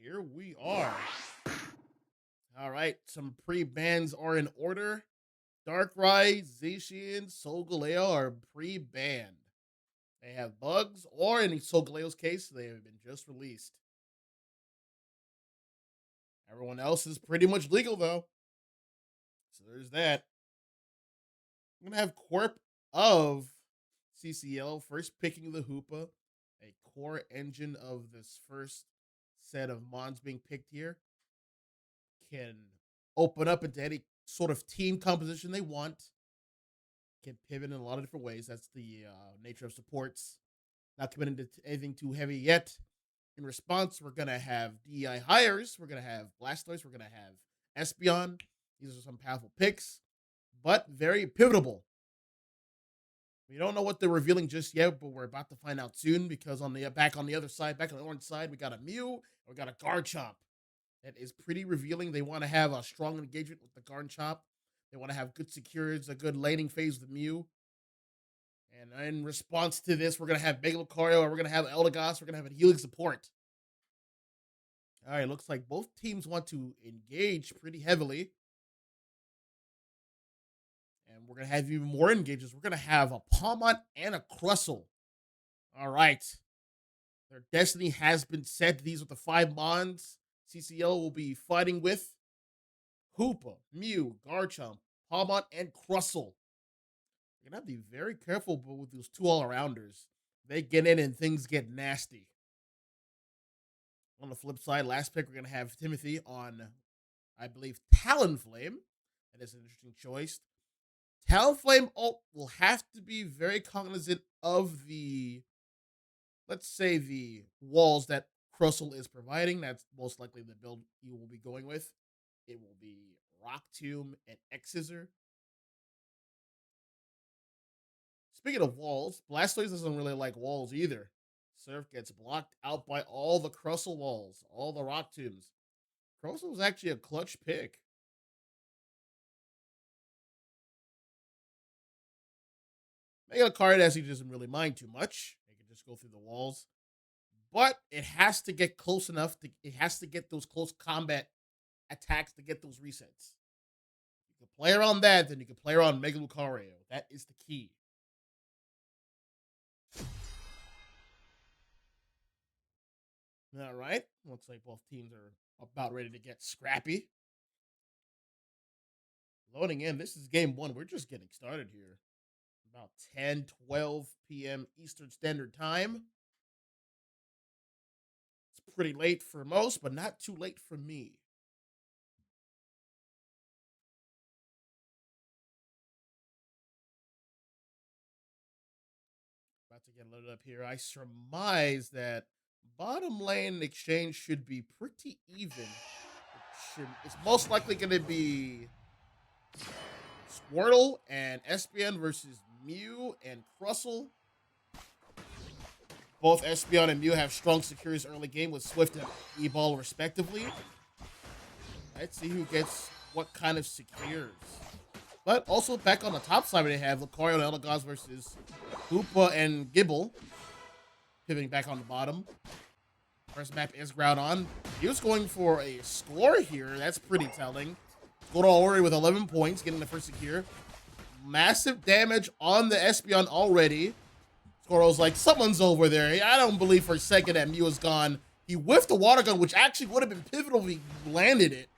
Here we are. All right, some pre-bans are in order. Darkrai, Zacian, Solgaleo are pre-banned. They have bugs, or in Solgaleo's case, they have been just released. Everyone else is pretty much legal, though. So there's that. I'm going to have Corp of CCL first picking the Hoopa, a core engine of this first set of Mons being picked here. Can open up into any sort of team composition they want. Can pivot in a lot of different ways. That's the nature of supports. Not committing to anything too heavy yet. In response, we're going to have DEI hires. We're going to have Blastoise. We're going to have Espeon. These are some powerful picks, but very pivotable. We don't know what they're revealing just yet, but we're about to find out soon because back on the other side, back on the orange side, we got a Mew and we got a Garchomp. That is pretty revealing. They want to have a strong engagement with the Garchomp. They want to have good secures, a good laning phase with Mew. And in response to this, we're going to have Mega Lucario, and we're going to have Eldegoss. We're going to have a healing support. All right, looks like both teams want to engage pretty heavily. And we're going to have even more engages. We're going to have a Palmont and a Crustle. All right. Their destiny has been set. These are the 5 Mons CCL will be fighting with Hoopa, Mew, Garchomp, Palmont, and Crustle. You're going to have to be very careful with those 2 all-arounders. They get in and things get nasty. On the flip side, last pick, we're going to have Timothy on, I believe, Talonflame. That is an interesting choice. Talonflame will have to be very cognizant of the, let's say, the walls that Crustle is providing. That's most likely the build you will be going with. It will be Rock Tomb and X-Scissor. Speaking of walls, Blastoise doesn't really like walls either. Surf gets blocked out by all the Crustle walls, all the Rock Tombs. Crustle was actually a clutch pick. Mega Lucario actually doesn't really mind too much. They can just go through the walls. But it has to get close enough. It has to get those close combat attacks to get those resets. You can play around that, then you can play around Mega Lucario. That is the key. All right. Looks like both teams are about ready to get scrappy. Loading in. This is game 1. We're just getting started here. About 10, 12 p.m. Eastern Standard Time. It's pretty late for most, but not too late for me. About to get loaded up here. I surmise that bottom lane exchange should be pretty even. It's most likely going to be Squirtle and Espeon versus Mew and Crustle. Both Espeon and Mew have strong secures early game with Swift and E-Ball respectively. Let's see who gets what kind of secures. But also back on the top side, they have Lucario and Eldegoss versus Hoopa and Gibble. Pivoting back on the bottom. First map is Groudon. He was going for a score here. That's pretty telling. Squirtle already with 11 points, getting the first secure. Massive damage on the Espeon already. Squirtle's like, someone's over there. I don't believe for a second that Mew is gone. He whiffed the water gun, which actually would have been pivotal if he landed it.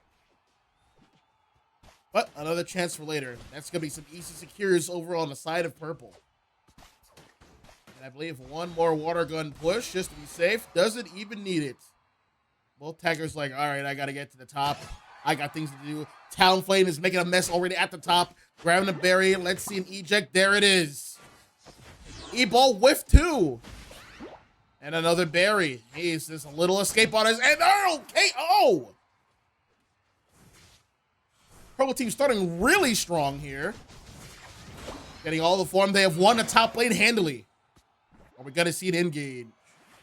But another chance for later. That's going to be some easy secures over on the side of purple. And I believe one more water gun push just to be safe. Doesn't even need it. Both taggers like, all right, I got to get to the top. I got things to do. Talonflame is making a mess already at the top. Grabbing a berry. Let's see an eject. There it is. E-Ball whiff too. And another berry. He's just a little escape on his. And oh, KO. Purple team starting really strong here. Getting all the form. They have won the top lane handily. Are we going to see an engage?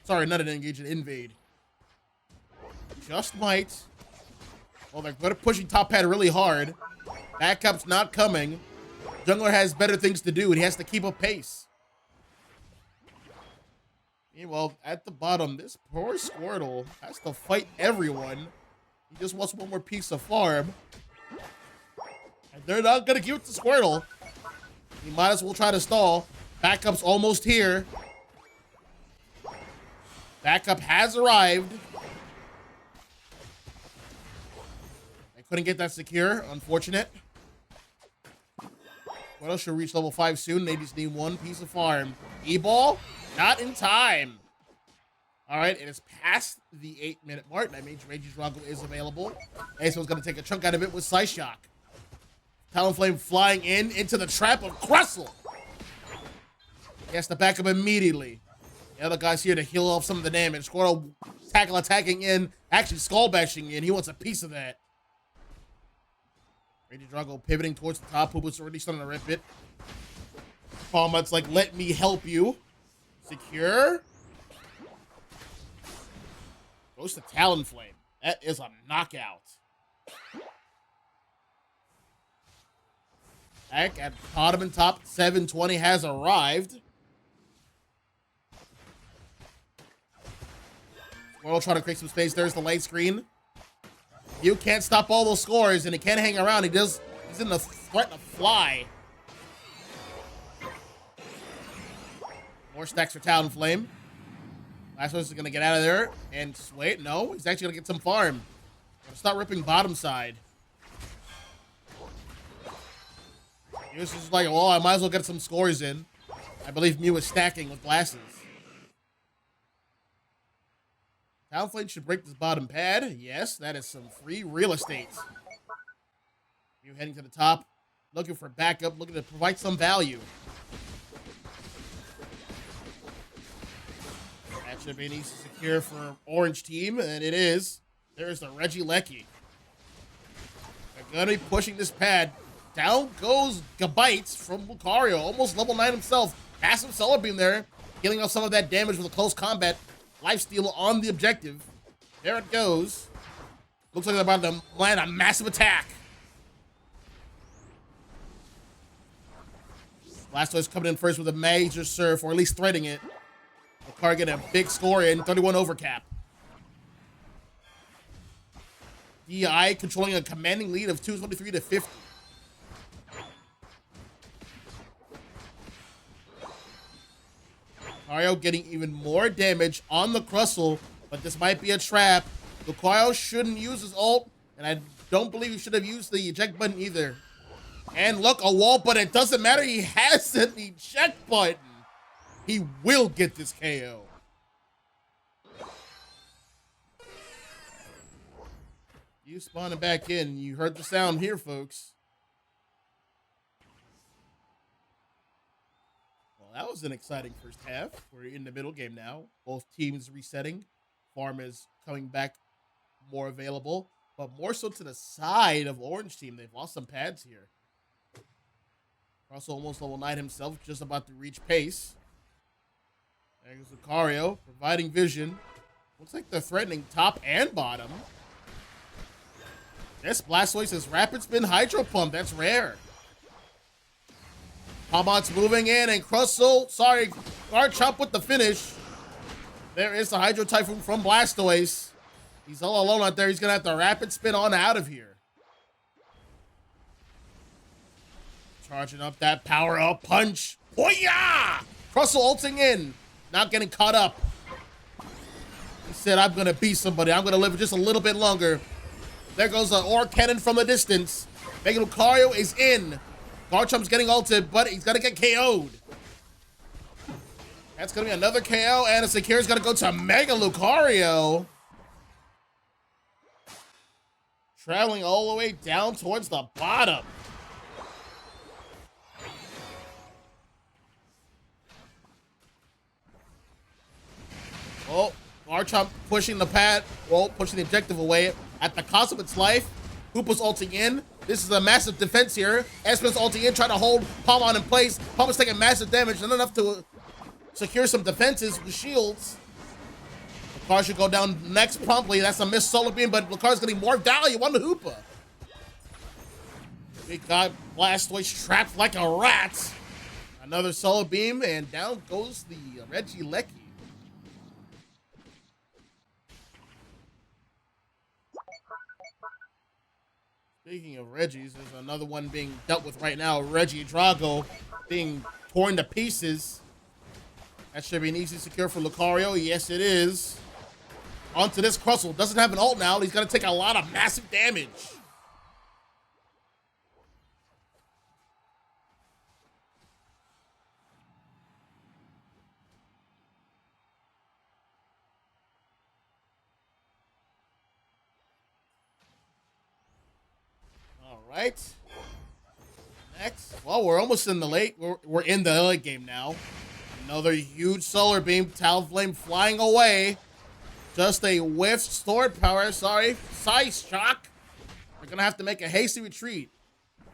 Sorry, not an engage, an invade. Just might. Well, they're pushing top pad really hard. Backup's not coming. Jungler has better things to do, and he has to keep up pace. Meanwhile, at the bottom, this poor Squirtle has to fight everyone. He just wants one more piece of farm. And they're not going to give it to Squirtle. He might as well try to stall. Backup's almost here. Backup has arrived. I couldn't get that secure. Unfortunate. Squirtle should reach level 5 soon. They just need one piece of farm. E-ball? Not in time. All right, it is past the 8-minute mark. That means Regidrago is available. Aceman's going to take a chunk out of it with Psyshock. Talonflame flying into the trap of Crustle. He has to back up immediately. The other guy's here to heal off some of the damage. Squirtle attacking in, actually skull bashing in. He wants a piece of that. Regidrago pivoting towards the top. Hoopa's already starting to rip it. Palmut's like, let me help you. Secure. Goes to Talonflame. That is a knockout. Back at bottom and top, 720 has arrived. Squirtle trying to create some space. There's the light screen. You can't stop all those scores, and he can't hang around. He's in the threat to fly. More stacks for Talonflame. Last one is going to get out of there. And wait, no. He's actually going to get some farm. Gonna start ripping bottom side. He was just like, well, I might as well get some scores in. I believe Mew is stacking with glasses. Talonflame should break this bottom pad. Yes, that is some free real estate. Mew heading to the top. Looking for backup. Looking to provide some value. That should be an easy secure for Orange team, and it is. There's the Regilecky. They're going to be pushing this pad. Down goes Gabites from Lucario, almost level 9 himself. Massive Solar Beam there, healing off some of that damage with a close combat. Lifesteal on the objective. There it goes. Looks like they're about to land a massive attack. Blastoise coming in first with a major serve, or at least threading it. Lucario getting a big score in, 31 overcap. DEI controlling a commanding lead of 223 to 50. Lucario getting even more damage on the Crustle, but this might be a trap. Lucario shouldn't use his ult, and I don't believe he should have used the eject button either. And look, a wall, but it doesn't matter. He has an eject button. He will get this KO. You spawning back in. You heard the sound here, folks. That was an exciting first half. We're in the middle game now. Both teams resetting. Farm is coming back more available, but more so to the side of Orange team. They've lost some pads here. Also almost level 9 himself, just about to reach pace. There goes Lucario, providing vision. Looks like they're threatening top and bottom. This Blastoise is Rapid Spin Hydro Pump. That's rare. Palmut's moving in, and Crustle, sorry, Garchomp with the finish. There is the Hydro Typhoon from Blastoise. He's all alone out there. He's going to have to Rapid Spin on out of here. Charging up that power-up punch. Hoya! Crustle ulting in. Not getting caught up. He said, I'm going to be somebody. I'm going to live just a little bit longer. There goes an Ore Cannon from a distance. Mega Lucario is in. Garchomp's getting ulted, but he's going to get KO'd. That's going to be another KO, and a Secure's going to go to Mega Lucario. Traveling all the way down towards the bottom. Oh, Garchomp pushing the pad, well, pushing the objective away at the cost of its life. Hoopa's ulting in. This is a massive defense here. Espen's ulting in, trying to hold Palmon in place. Palmon's taking massive damage, not enough to secure some defenses with shields. Lucario should go down next promptly. That's a missed Solar Beam, but Lucario's getting more value on the Hoopa. We got Blastoise trapped like a rat. Another Solar Beam, and down goes the Regilecky. Speaking of Reggies, there's another one being dealt with right now. Reggie Drago being torn to pieces. That should be an easy secure for Lucario. Yes, it is. Onto this Crustle. Doesn't have an ult now. He's going to take a lot of massive damage. All right. Next. Well, we're almost in the late. We're in the late game now. Another huge solar beam. Talonflame flying away. Just a whiff. Stored power. Sorry. Size shock. They're going to have to make a hasty retreat.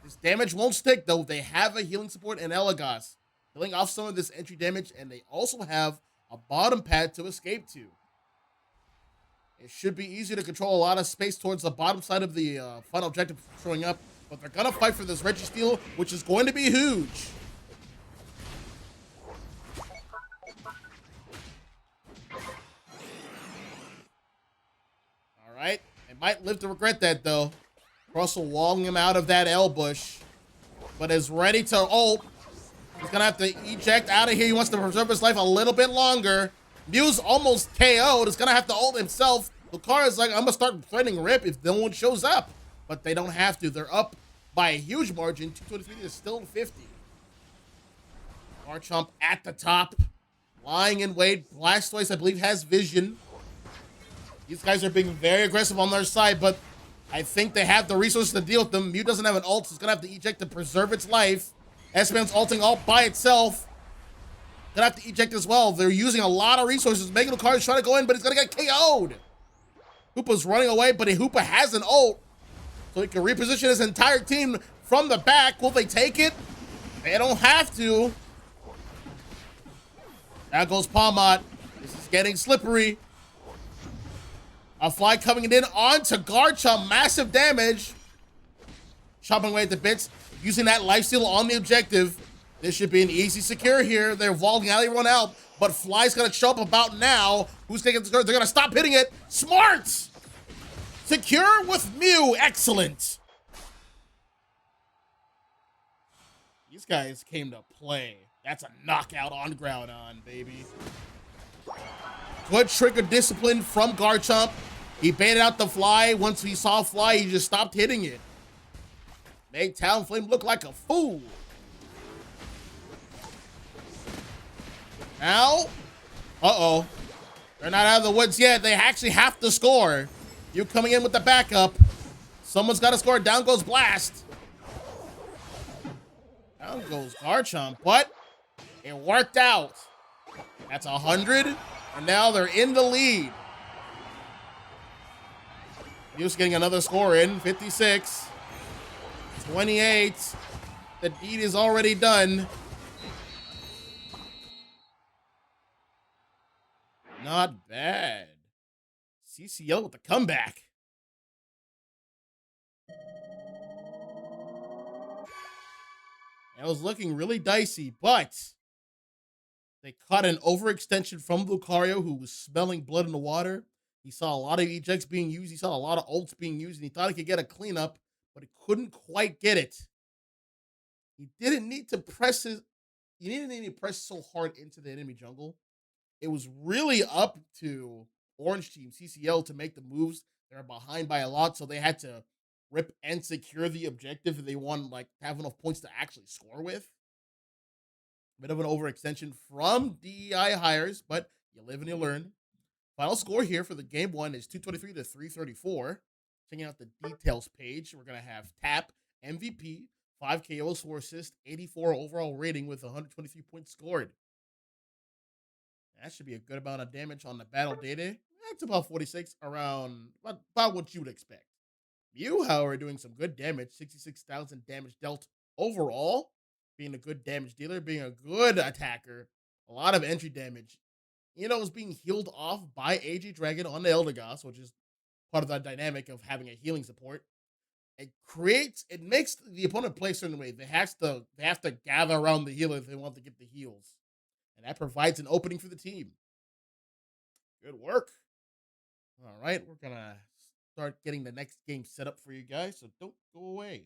This damage won't stick, though. They have a healing support in Elagos, killing off some of this entry damage, and they also have a bottom pad to escape to. It should be easy to control a lot of space towards the bottom side of the final objective showing up, but they're going to fight for this Registeel, which is going to be huge. All right. They might live to regret that, though. Russell walling him out of that L bush, but is ready to ult. He's going to have to eject out of here. He wants to preserve his life a little bit longer. Mew's almost KO'd. He's going to have to ult himself. Lucario's like, I'm going to start threatening Rip if no one shows up. But they don't have to. They're up by a huge margin. 223 is still 50. Garchomp at the top. Lying in wait. Blastoise, I believe, has vision. These guys are being very aggressive on their side, but I think they have the resources to deal with them. Mew doesn't have an ult, so it's going to have to eject to preserve its life. S-Man's ulting all by itself. Gonna have to eject as well. They're using a lot of resources. Mega Lucario's trying to go in, but he's gonna get KO'd. Hoopa's running away, but Hoopa has an ult, so he can reposition his entire team from the back. Will they take it? They don't have to. Now goes Palmot. This is getting slippery. A fly coming in onto Garchomp. Massive damage. Chopping away at the bits. Using that lifesteal on the objective. This should be an easy secure here. They're vaulting everyone out, but Fly's gonna show up about now. Who's taking the score? They're gonna stop hitting it. Smart! Secure with Mew. Excellent. These guys came to play. That's a knockout on Groudon, baby. Good trigger discipline from Garchomp. He baited out the Fly. Once he saw Fly, he just stopped hitting it. Made Talonflame look like a fool. Now, uh-oh. They're not out of the woods yet. They actually have to score. You coming in with the backup. Someone's got to score. Down goes Blast. Down goes Garchomp, but it worked out. That's 100, and now they're in the lead. Mew's getting another score in, 56. 28. The deed is already done. Not bad. CCL with the comeback. It was looking really dicey, but they caught an overextension from Lucario, who was smelling blood in the water. He saw a lot of ejects being used. He saw a lot of ults being used, and he thought he could get a cleanup, but he couldn't quite get it. He didn't need to press his... He didn't need to press so hard into the enemy jungle. It was really up to Orange Team, CCL, to make the moves. They were behind by a lot, so they had to rip and secure the objective if they wanted like to have enough points to actually score with. Bit of an overextension from DEI hires, but you live and you learn. Final score here for the game one is 223 to 334. Checking out the details page, we're going to have Tap, MVP, 5 KOs, 4 assists, 84 overall rating with 123 points scored. That should be a good amount of damage on the battle data. That's about 46, around about what you would expect. Mew, however, doing some good damage, 66,000 damage dealt overall, being a good damage dealer, being a good attacker, a lot of entry damage. You know, it was being healed off by AG Dragon on the Eldegoss, which is part of the dynamic of having a healing support. It makes the opponent play a certain way. They have to gather around the healer if they want to get the heals. And that provides an opening for the team. Good work. All right, we're going to start getting the next game set up for you guys, so don't go away.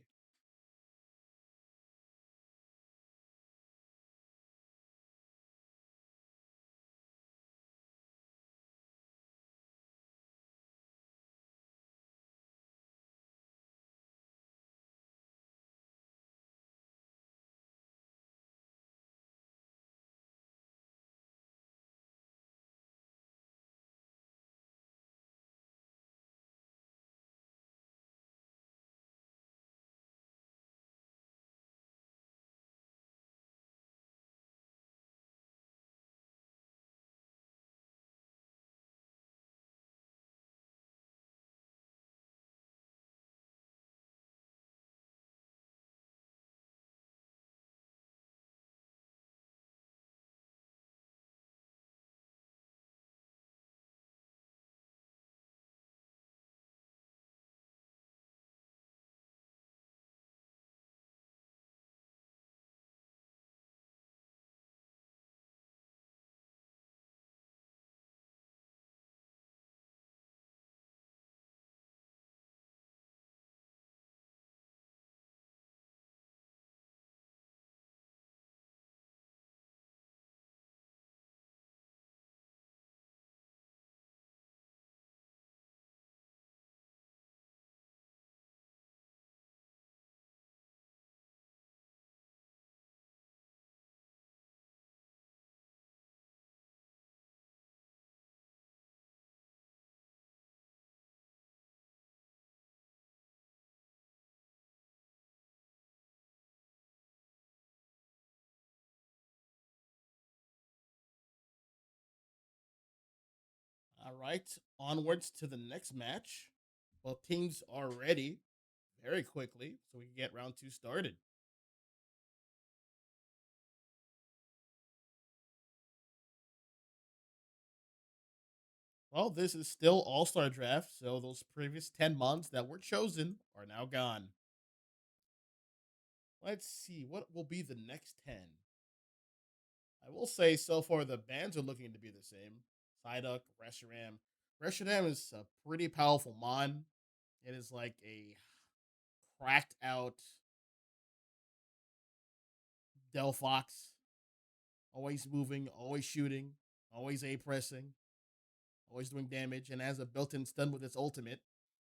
All right, onwards to the next match. Both teams are ready very quickly, so we can get round two started. Well, this is still All Star Draft, so those previous 10 months that were chosen are now gone. Let's see what will be the next 10. I will say so far the bands are looking to be the same. Psyduck, Reshiram. Reshiram is a pretty powerful mon. It is like a cracked out Delphox, always moving, always shooting, always A pressing, always doing damage, and has a built in stun with its ultimate.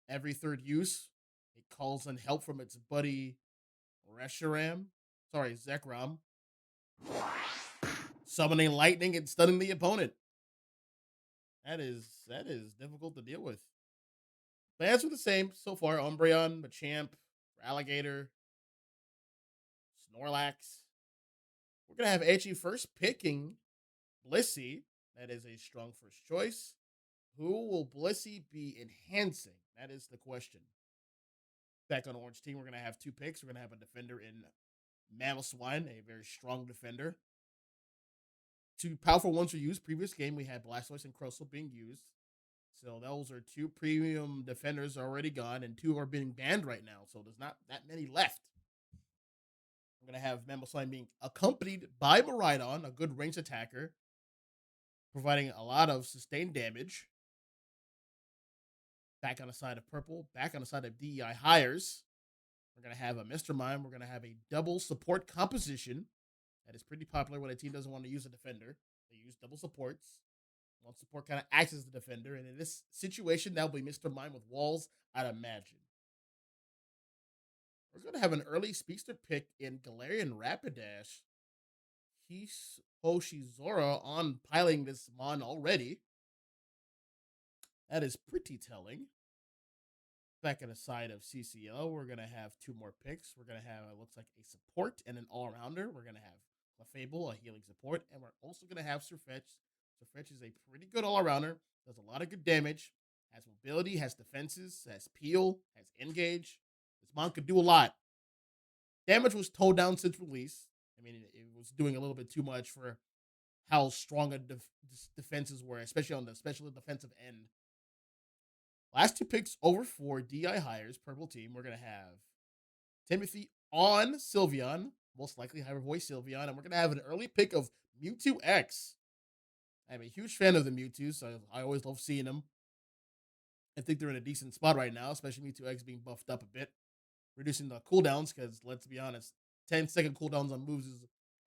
Every third use, it calls in help from its buddy Reshiram. Sorry, Zekrom. Summoning lightning and stunning the opponent. That is difficult to deal with. Bands are the same so far. Umbreon, Machamp, Alligator, Snorlax. We're gonna have Edgy first picking Blissey. That is a strong first choice. Who will Blissey be enhancing? That is the question. Back on Orange Team, we're gonna have two picks. We're gonna have a defender in Mamoswine, a very strong defender. Two powerful ones were used. Previous game, we had Blastoise and Crustle being used. So those are two premium defenders already gone, and two are being banned right now. So there's not that many left. I'm gonna have Mamoswine being accompanied by Miraidon, a good range attacker, providing a lot of sustained damage. Back on the side of purple, back on the side of DEI hires. We're gonna have a Mr. Mime. We're gonna have a double support composition that is pretty popular when a team doesn't want to use a defender. They use double supports. One support kind of acts as the defender, and in this situation, that'll be Mr. Mime with walls, I'd imagine. We're gonna have an early speedster pick in Galarian Rapidash. He's Hoshizora on piling this Mon already. That is pretty telling. Back on the side of CCL, we're gonna have two more picks. We're gonna have it looks like a support and an all-rounder. We're gonna have Clefable, a healing support, and we're also gonna have Surfetch. Surfetch is a pretty good all-rounder. Does a lot of good damage. Has mobility, has defenses, has peel, has engage. This mon could do a lot. Damage was toned down since release. I mean, it was doing a little bit too much for how strong a defenses were, especially on the special defensive end. Last two picks over for DI hires, purple team. We're going to have Timothy on Sylveon, most likely Hyper Voice Sylveon, and we're going to have an early pick of Mewtwo X. I'm a huge fan of the Mewtwo, so I always love seeing them. I think they're in a decent spot right now, especially Mewtwo X being buffed up a bit, reducing the cooldowns, because let's be honest, 10-second cooldowns on moves is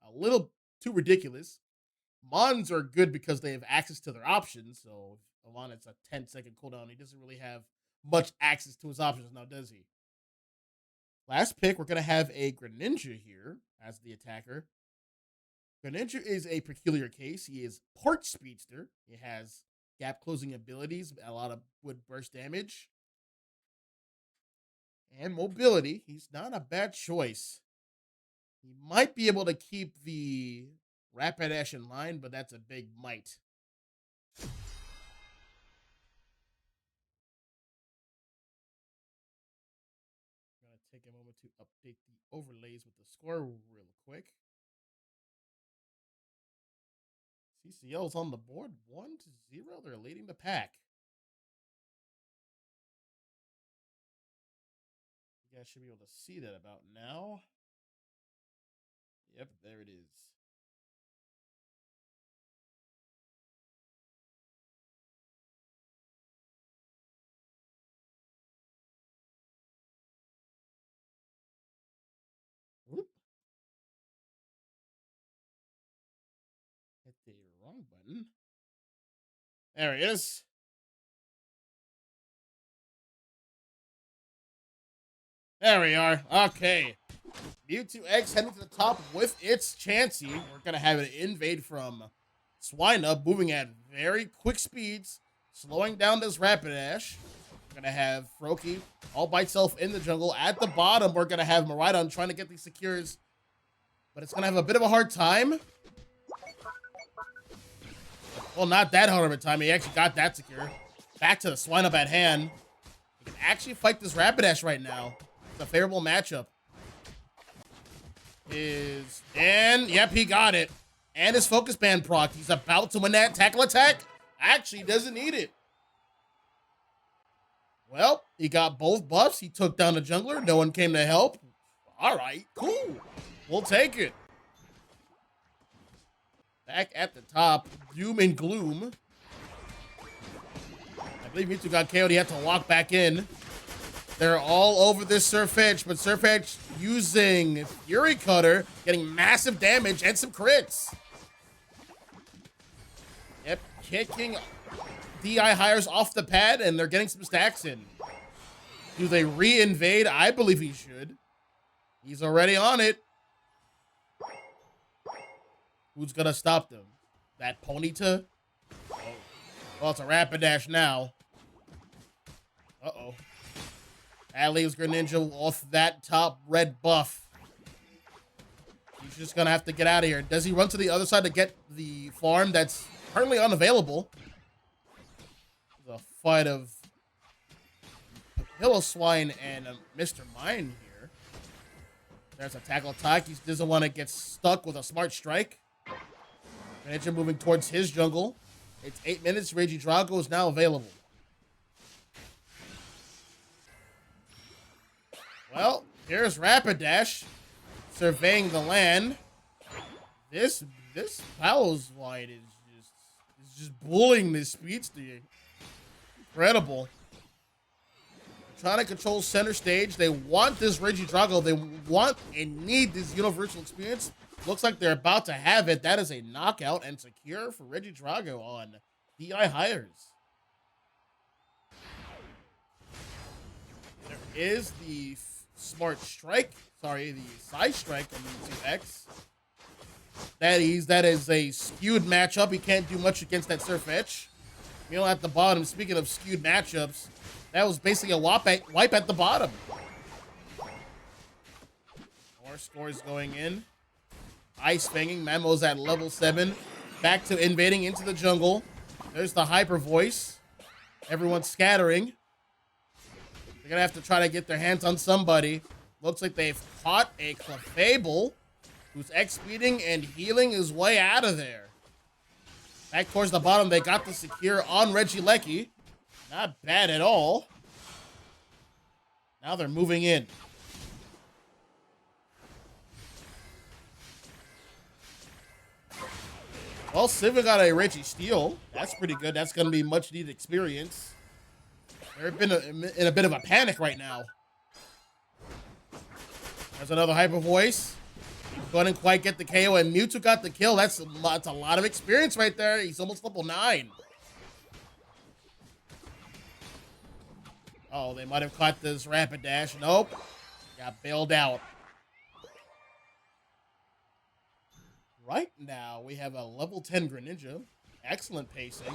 a little too ridiculous. Mons are good because they have access to their options, so if Alon, it's a 10-second cooldown, he doesn't really have much access to his options now, does he? Last pick, we're going to have a Greninja here as the attacker. Greninja is a peculiar case. He is part speedster. He has gap closing abilities, a lot of wood burst damage, and mobility. He's not a bad choice. He might be able to keep the Rapidash in line, but that's a big might. I'm going to take a moment to update the overlays with the score real quick. CCL's on the board 1-0. They're leading the pack. You guys should be able to see that about now. Yep, there it is. Whoop. Hit the wrong button. There he is. There we are. Okay. Mewtwo X heading to the top with its Chansey. We're going to have an invade from Swinub, moving at very quick speeds, slowing down this Rapidash. We're going to have Froakie all by itself in the jungle. At the bottom, we're going to have Miraidon trying to get these secures, but it's going to have a bit of a hard time. Well, not that hard of a time. He actually got that secure. Back to the Swinub at hand. He can actually fight this Rapidash right now. It's a favorable matchup. Yep, he got it. And his focus band proc. He's about to win that tackle attack. Actually, doesn't need it. Well, he got both buffs. He took down the jungler. No one came to help. All right, cool. We'll take it. Back at the top, doom and gloom. I believe Mewtwo got KO'd. He had to walk back in. They're all over this Surfetch, but Surfetch using Fury Cutter, getting massive damage and some crits. Yep, kicking DI hires off the pad, and they're getting some stacks in. Do they re-invade? I believe he should. He's already on it. Who's gonna stop them? That Ponyta? Oh. Well, it's a Rapidash now. Uh-oh. That leaves Greninja off that top red buff. He's just gonna have to get out of here. Does he run to the other side to get the farm that's currently unavailable? The fight of Pillow-Swine and Mr. Mime here. There's a tackle attack. He doesn't want to get stuck with a smart strike. Greninja moving towards his jungle. It's 8 minutes. Regidrago is now available. Well, here's Rapidash surveying the land. This Pillow-Swine is just bullying this speedster. Incredible. Trying to control center stage. They want this Regidrago. They want and need this universal experience. Looks like they're about to have it. That is a knockout and secure for Regidrago on DI hires. There is the smart strike. Sorry, the side strike on the 2X. That is a skewed matchup. He can't do much against that Surfetch. You know, at the bottom, speaking of skewed matchups, that was basically a wipe at the bottom. More scores going in. Ice Fanging. Mamo's at level 7. Back to invading into the jungle. There's the Hyper Voice. Everyone's scattering. They're going to have to try to get their hands on somebody. Looks like they've caught a Clefable, who's X-speeding and healing his way out of there. Back towards the bottom, they got the secure on Regieleki. Not bad at all. Now they're moving in. Well, Civic got a Registeel. That's pretty good. That's going to be much needed experience. They're in a bit of a panic right now. There's another Hyper Voice. Couldn't quite get the KO, and Mewtwo got the kill. That's a lot of experience right there. He's almost level 9. Oh, they might have caught this Rapid Dash. Nope. Got bailed out. Right now, we have a level 10 Greninja. Excellent pacing.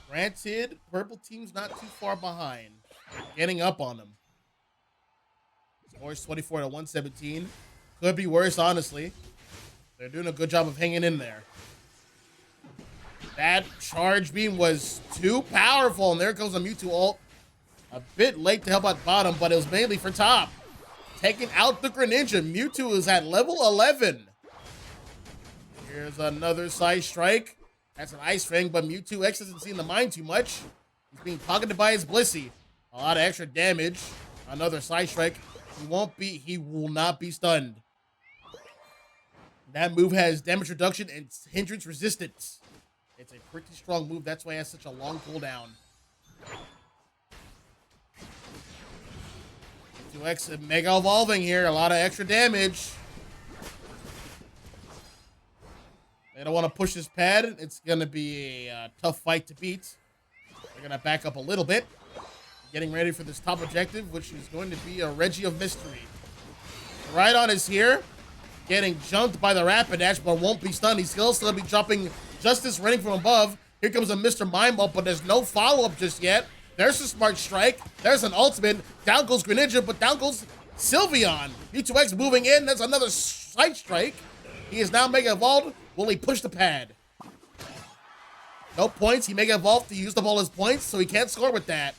Granted, purple team's not too far behind. Getting up on them. Score's 24 to 117. Could be worse, honestly. They're doing a good job of hanging in there. That charge beam was too powerful, and there goes a Mewtwo ult. A bit late to help out bottom, but it was mainly for top. Taking out the Greninja. Mewtwo is at level 11. Here's another side strike. That's an Ice Fang, but Mewtwo X doesn't seem to mind too much. He's being pocketed by his Blissey. A lot of extra damage. Another side strike. He will not be stunned. That move has damage reduction and hindrance resistance. It's a pretty strong move. That's why it has such a long cooldown. 2X Mega Evolving here. A lot of extra damage. They don't want to push this pad. It's going to be a tough fight to beat. They're going to back up a little bit. Getting ready for this top objective, which is going to be a Reggie of Mystery. Rhydon is here. Getting jumped by the Rapid Dash, but won't be stunned. He's still be dropping Justice running from above. Here comes a Mr. Mime up, but there's no follow-up just yet. There's a Smart Strike. There's an ultimate. Down goes Greninja, but down goes Sylveon. V2X moving in. That's another Side Strike. He is now Mega Evolved. Will he push the pad? No points. He Mega Evolved to use up all his points, so he can't score with that.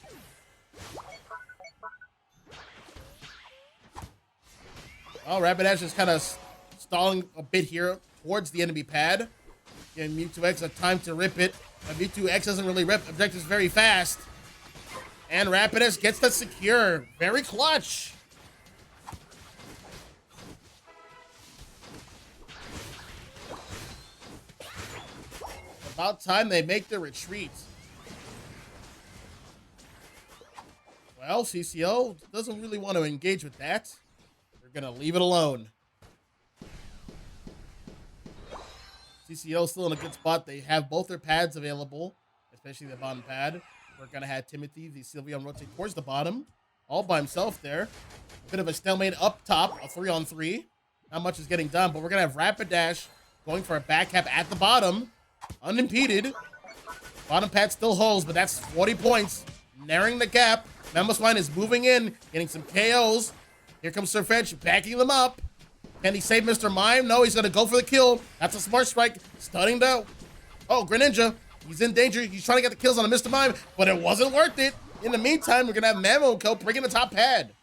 Oh, Rapidash is kind of stalling a bit here towards the enemy pad. Giving Mewtwo-X a time to rip it. But Mewtwo-X doesn't really rip objectives very fast. And Rapidash gets the secure. Very clutch. About time they make the retreat. Well, CCO doesn't really want to engage with that. We're going to leave it alone. CCO still in a good spot. They have both their pads available, especially the bottom pad. We're going to have Timothy, the Sylveon, rotate towards the bottom. All by himself there. A bit of a stalemate up top, a 3-on-3. Not much is getting done, but we're going to have Rapidash going for a back cap at the bottom. Unimpeded. Bottom pad still holds, but that's 40 points. Narrowing the gap. Mamoswine is moving in, getting some KOs. Here comes Sir Fetch, backing them up. Can he save Mr. Mime? No, he's going to go for the kill. That's a Smart Strike. Stunning though. Oh, Greninja. He's in danger. He's trying to get the kills on a Mr. Mime, but it wasn't worth it. In the meantime, we're going to have Mamoko bringing the top pad.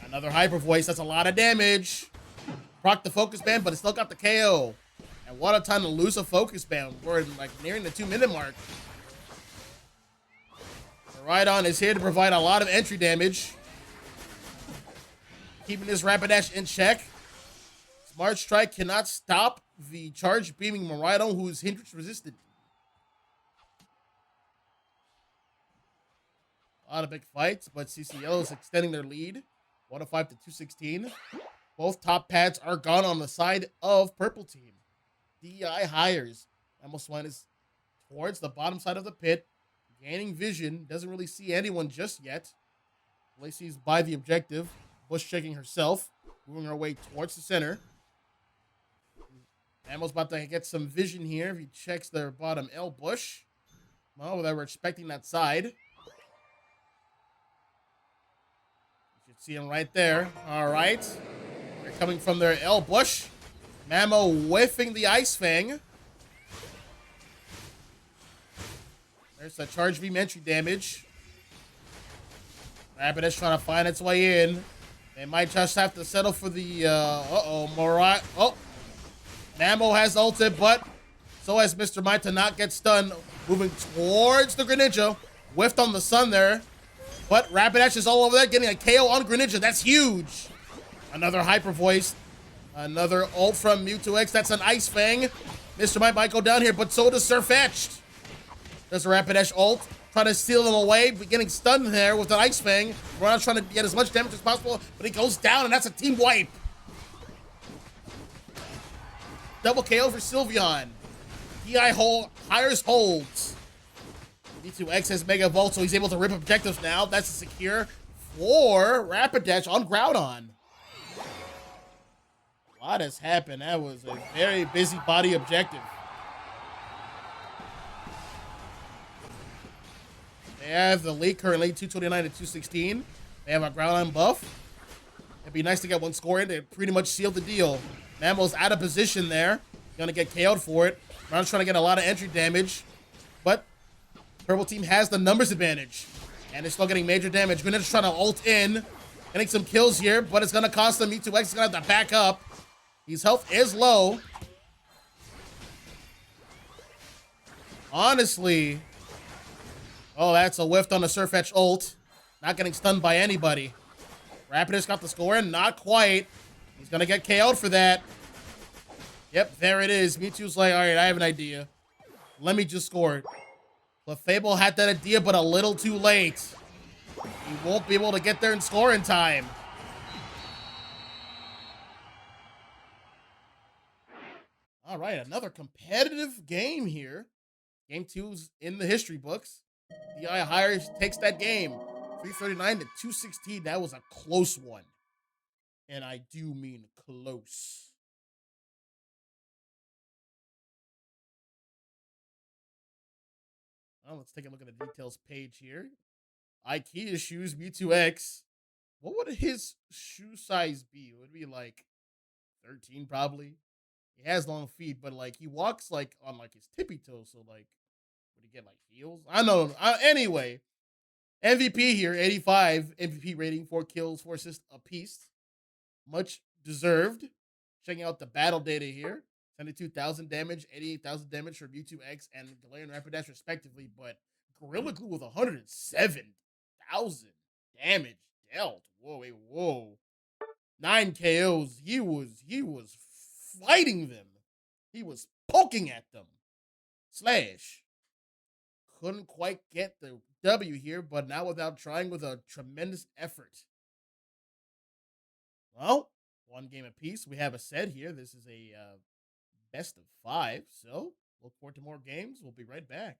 Another Hyper Voice. That's a lot of damage. Proc the Focus Band, but it still got the KO. And what a time to lose a Focus Band. We're like nearing the 2-minute mark. Rhydon is here to provide a lot of entry damage. Keeping this Rapidash in check. Smart Strike cannot stop the charge beaming Rhydon, who is hindrance resistant. A lot of big fights, but CCL is extending their lead. 105 to 216. Both top pads are gone on the side of purple team. DEI hires. Mamoswine is towards the bottom side of the pit. Gaining vision. Doesn't really see anyone just yet. Lacey's by the objective. Bush checking herself. Moving her way towards the center. Amo's about to get some vision here. If he checks their bottom L Bush. Well, they were expecting that side. You should see him right there. All right. They're coming from their L Bush. Mamo whiffing the Ice Fang. There's a charge beam entry damage. Rapidash trying to find its way in. They might just have to settle for the, Morat. Oh, Mamo has ulted, but so has Mr. Mime to not get stunned. Moving towards the Greninja. Whiffed on the sun there. But Rapidash is all over there, getting a KO on Greninja. That's huge. Another Hyper Voice. Another ult from Mewtwo-X. That's an Ice Fang. Mr. might go down here, but so does Sirfetch'd. There's a Rapidash ult. Trying to steal him away, but getting stunned there with an Ice Fang. Ron's trying to get as much damage as possible, but he goes down, and that's a team wipe. Double KO for Sylveon. DI hires holds. V2X has Mega Volt, so he's able to rip objectives now. That's a secure for Rapidash on Groudon. A lot has happened. That was a very busy body objective. They have the lead currently, 229 to 216. They have a Groudon buff. It'd be nice to get one score in. They pretty much sealed the deal. Mamo's out of position there. Gonna get KO'd for it. Ron's trying to get a lot of entry damage. But Purple team has the numbers advantage. And they're still getting major damage. Greninja's trying to ult in. Getting some kills here, but it's gonna cost them. V2X is gonna have to back up. His health is low. Honestly. Oh, that's a whiff on the Sirfetch'd ult. Not getting stunned by anybody. Rapidash got the score in. Not quite. He's going to get KO'd for that. Yep, there it is. Mewtwo's like, all right, I have an idea. Let me just score it. Clefable had that idea, but a little too late. He won't be able to get there and score in time. All right, another competitive game here. Game 2's in the history books. DI hires takes that game. 339 to 216. That was a close one. And I do mean close. Well, let's take a look at the details page here. IKEA shoes, V2X. What would his shoe size be? It would be like 13 probably. He has long feet, but like he walks like on like his tippy toes. So like, would he get like heels? I don't know. Anyway, MVP here, 85 MVP rating, 4 kills, 4 assists apiece. Much deserved. Checking out the battle data here. 72,000 damage, 88,000 damage for V2X and Galarian Rapidash respectively, but Gorilla Glue with 107,000 damage dealt. Whoa, wait, whoa. 9 KOs. He was fighting them. He was poking at them. Slash. Couldn't quite get the W here, but not without trying with a tremendous effort. Well, 1 game apiece. We have a set here. This is a best of 5, so look forward to more games. We'll be right back.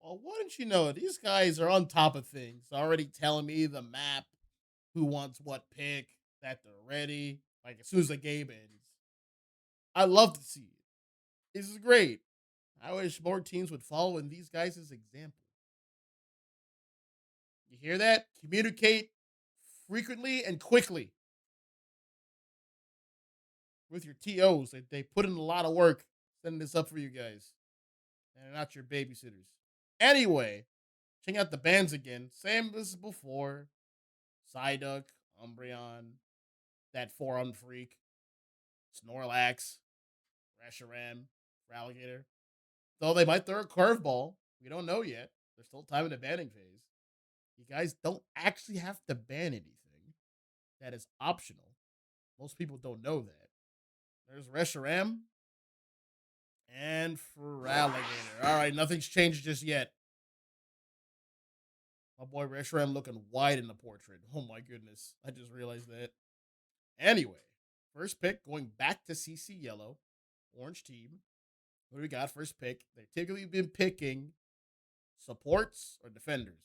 Well, wouldn't you know, these guys are on top of things. Already telling me the map, who wants what pick, that they're ready. Like as soon as the game ends. I love to see it. This is great. I wish more teams would follow in these guys' example. You hear that? Communicate frequently and quickly with your TOs. They put in a lot of work setting this up for you guys. And they're not your babysitters. Anyway, check out the bands again. Same as before. Psyduck, Umbreon, that Forearm Freak, Snorlax, Reshiram, Alligator. Though they might throw a curveball. We don't know yet. There's still time in the banning phase. You guys don't actually have to ban anything. That is optional. Most people don't know that. There's Reshiram and Feraligatr. All right, nothing's changed just yet. My boy Reshiram looking wide in the portrait. Oh my goodness. I just realized that. Anyway, first pick going back to CC Yellow. Orange team. What do we got? First pick. They've typically been picking supports or defenders.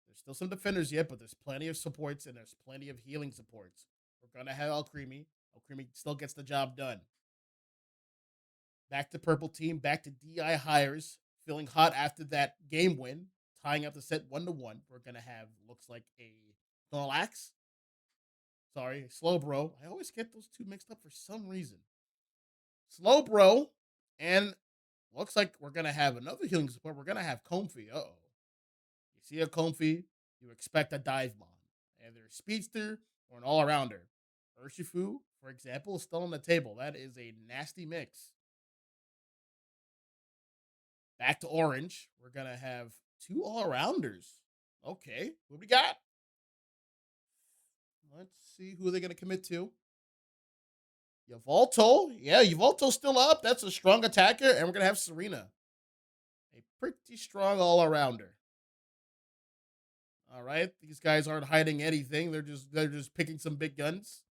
There's still some defenders yet, but there's plenty of supports and there's plenty of healing supports. We're going to have Alcremie. Alcremie still gets the job done. Back to purple team. Back to DI hires. Feeling hot after that game win. Tying up the set 1-1. We're going to have, looks like a Snorlax. Sorry, Slowbro. I always get those two mixed up for some reason. Slowbro. And looks like we're going to have another healing support. We're going to have Comfey. Uh-oh. You see a Comfey, you expect a Dive Bomb. Either a Speedster or an all-arounder. Urshifu, for example, is still on the table. That is a nasty mix. Back to orange. We're going to have two all-arounders. Okay, what we got? Let's see who they're going to commit to. Yveltal. Yeah, Yveltal's still up. That's a strong attacker. And we're going to have Serena. A pretty strong all-arounder. All right. These guys aren't hiding anything. They're just picking some big guns.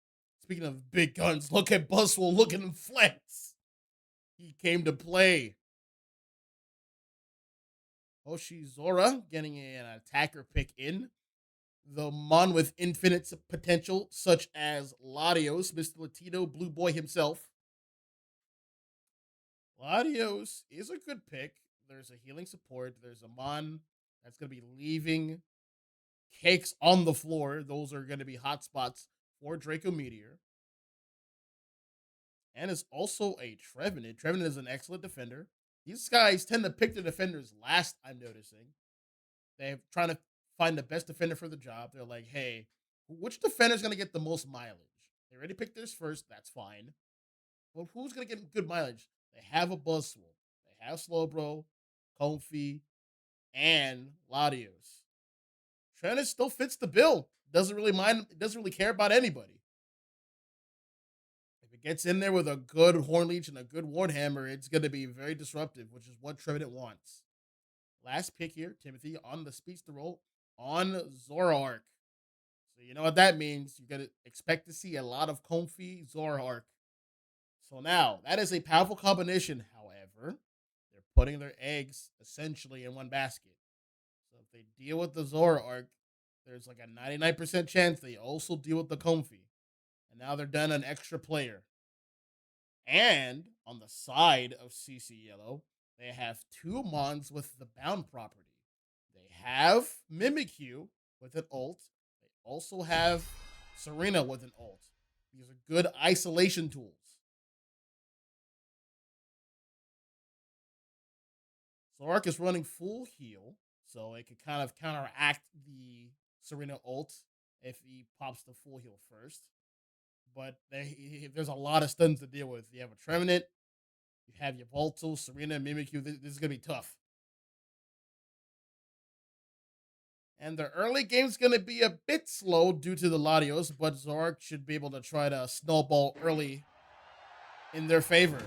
Speaking of big guns, look at Buswell. Look at him flex. He came to play. Hoshizora getting an attacker pick in. The Mon with infinite potential, such as Latios, Mr. Latino, Blue Boy himself. Latios is a good pick. There's a healing support. There's a Mon that's going to be leaving cakes on the floor. Those are going to be hot spots for Draco Meteor. And it's also a Trevenant. Trevenant is an excellent defender. These guys tend to pick the defenders last, I'm noticing. They're trying to find the best defender for the job. They're like, hey, which defender's going to get the most mileage? They already picked theirs first. That's fine. Well, who's going to get good mileage? They have a Buzzwole. They have Slowbro, Comfey, and Latios. Trevenant still fits the bill. Doesn't really mind. Doesn't really care about anybody. If it gets in there with a good Hornleech and a good Warhammer, it's going to be very disruptive, which is what Trevenant wants. Last pick here, Timothy, on the Speedster roll on Zoroark. So you know what that means. You're going to expect to see a lot of Comfey, Zoroark. So now, that is a powerful combination. However, they're putting their eggs essentially in one basket. So if they deal with the Zoroark, there's like a 99% chance they also deal with the Comfey. And now they're done an extra player. And on the side of CC Yellow, they have two Mons with the Bound property. They have Mimikyu with an ult. They also have Serena with an ult. These are good isolation tools. Zoroark is running full heal, so it could kind of counteract the Serena ult if he pops the full heal first. But there's a lot of stuns to deal with. You have a Trevenant, you have Yveltal, Serena, Mimikyu. This is going to be tough. And the early game's going to be a bit slow due to the Latios, but Zoroark should be able to try to snowball early in their favor.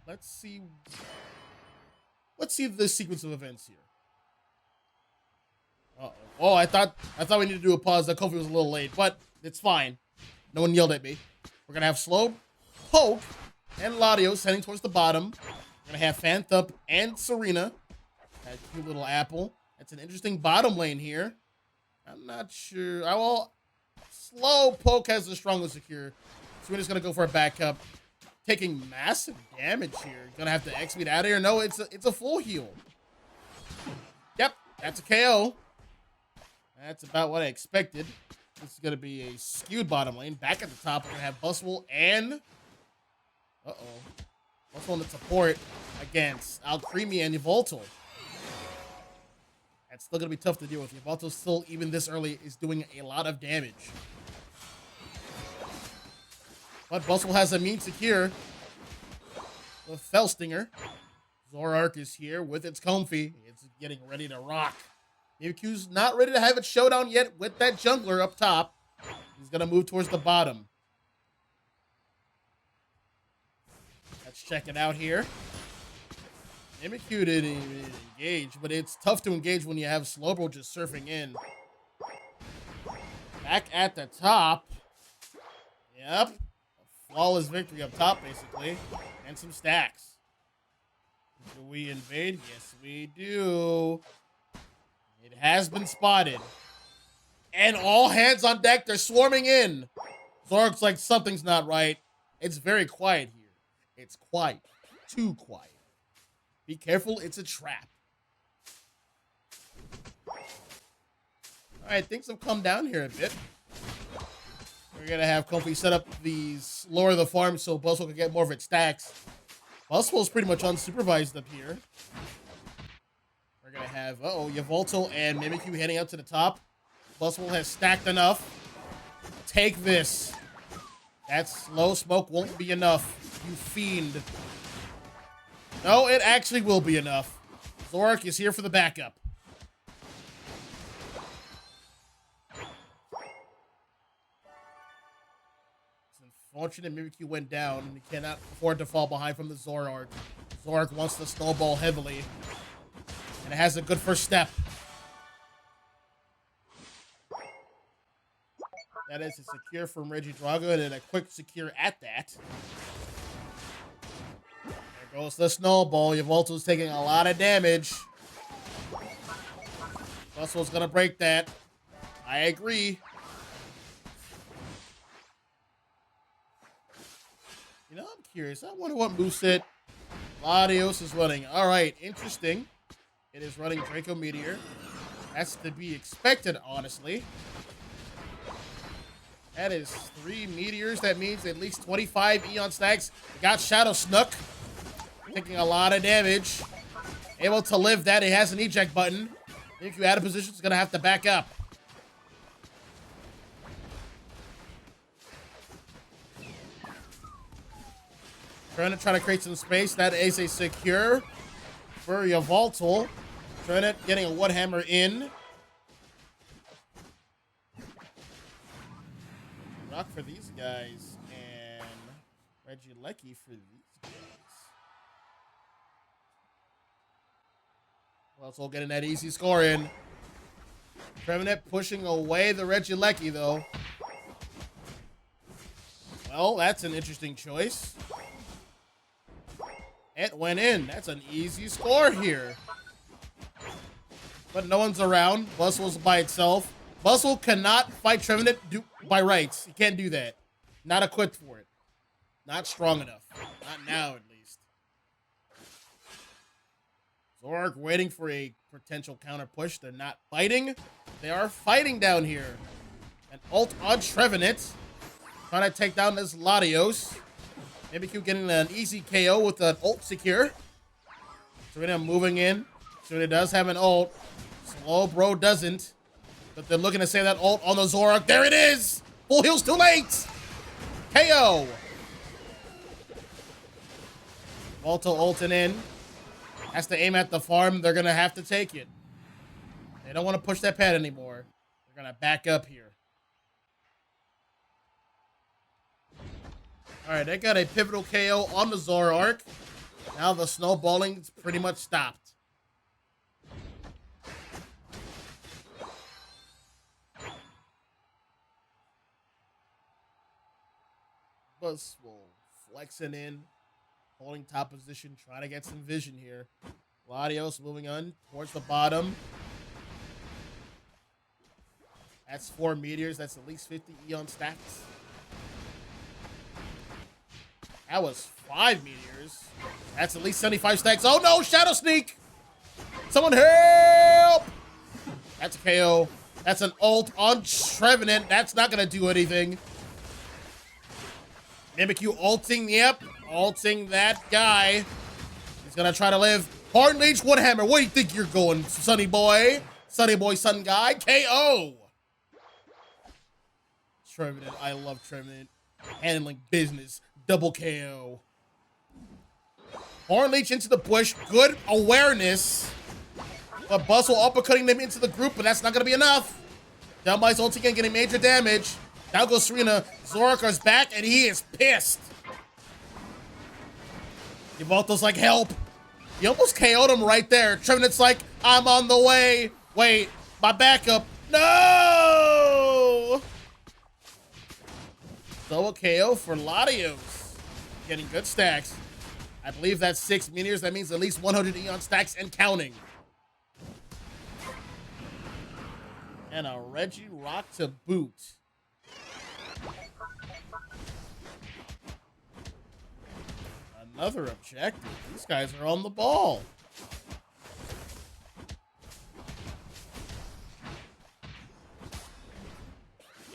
Let's see the sequence of events here. Uh-oh. Oh, I thought we needed to do a pause. That Kofi was a little late, but it's fine. No one yelled at me. We're going to have Slow, Poke, and Latios heading towards the bottom. We're going to have Phantump and Serena. That cute little apple. That's an interesting bottom lane here. I'm not sure. Slow Poke has the strongest secure. Serena's going to go for a backup. Taking massive damage here. Going to have to X-Speed out of here. No, it's a full heal. Yep, that's a KO. That's about what I expected. This is going to be a skewed bottom lane. Back at the top, we're going to have Buswell and... Buswell in the support against Alcremie and Yveltal. That's still going to be tough to deal with. Yveltal still, even this early, is doing a lot of damage. But Buswell has a mean secure. The Felstinger. Zoroark is here with its Comfey. It's getting ready to rock. Mewtwo's not ready to have a showdown yet with that jungler up top. He's going to move towards the bottom. Let's check it out here. Mimikyu didn't even engage, but it's tough to engage when you have Slowbro just surfing in. Back at the top. Yep. A flawless victory up top, basically. And some stacks. Do we invade? Yes, we do. It has been spotted. And all hands on deck. They're swarming in. Zork's like, something's not right. It's very quiet here. It's quiet. Too quiet. Be careful, it's a trap. Alright, things have come down here a bit. We're gonna have Comfy set up these lower the farm so Buzzwole can get more of its stacks. Buzzwole's pretty much unsupervised up here. We're gonna have Yveltal and Mimikyu heading up to the top. Buzzwole has stacked enough. Take this. That slow smoke won't be enough, you fiend. No, it actually will be enough. Zoroark is here for the backup. It's unfortunate Mimikyu went down and he cannot afford to fall behind from the Zoroark. Zoroark wants to snowball heavily. And it has a good first step. That is a secure from Regidrago and then a quick secure at that. There goes the snowball. Yveltal's taking a lot of damage. Buzzwole's gonna break that. I agree. You know, I'm curious. I wonder what moveset Latios is running. Alright, interesting. It is running Draco Meteor. That's to be expected, honestly. That is 3 meteors. That means at least 25 Eon stacks. Got Shadow Snook. Taking a lot of damage. Able to live that. He has an eject button. If you out of position, it's going to have to back up. Trying to create some space. That is a secure for Yveltal. Trying getting a Woodhammer in. Rock for these guys. And Regieleki for these guys. Also getting that easy score in. Trevenant pushing away the Regieleki, though. Well, that's an interesting choice. It went in. That's an easy score here. But no one's around. Buzzwole's by itself. Buzzwole cannot fight Trevenant by rights. He can't do that. Not equipped for it. Not strong enough. Not now, at least. Zoroark waiting for a potential counter push. They're not fighting. They are fighting down here. An ult on Trevenant. Trying to take down this Latios. Mimikyu getting an easy KO with an ult secure. Trevenant moving in. Trevenant does have an ult. Slowbro doesn't. But they're looking to save that ult on the Zoroark. There it is! Full heal's too late! KO! Volta ulting in. Has to aim at the farm. They're going to have to take it. They don't want to push that pad anymore. They're going to back up here. Alright, they got a pivotal KO on the Zoroark. Now the snowballing's pretty much stopped. Buzzwole flexing in. Holding top position, trying to get some vision here. Latios moving on towards the bottom. That's 4 meteors. That's at least 50 Eon stacks. That was 5 meteors. That's at least 75 stacks. Oh no, Shadow Sneak! Someone help! That's a KO. That's an ult on Trevenant. That's not going to do anything. Mimikyu ulting, yep. Ulting that guy. He's gonna try to live. Horn Leech, Woodhammer. Where do you think you're going, Sunny Boy? Sunny Boy, Sun Guy. KO. Trevenant. I love Trevenant. Handling business. Double KO. Horn Leech into the bush. Good awareness. But Bustle uppercutting them into the group, but that's not going to be enough. Delmai's ult again getting major damage. Down goes Serena. Zoroark's back, and he is pissed. Yveltal's like, help. He almost KO'd him right there. Trevenant's like, I'm on the way. Wait, my backup. No! Double KO for Latios. Getting good stacks. I believe that's 6 meteors. That means at least 100 Eon stacks and counting. And a Regirock to boot. Another objective. These guys are on the ball.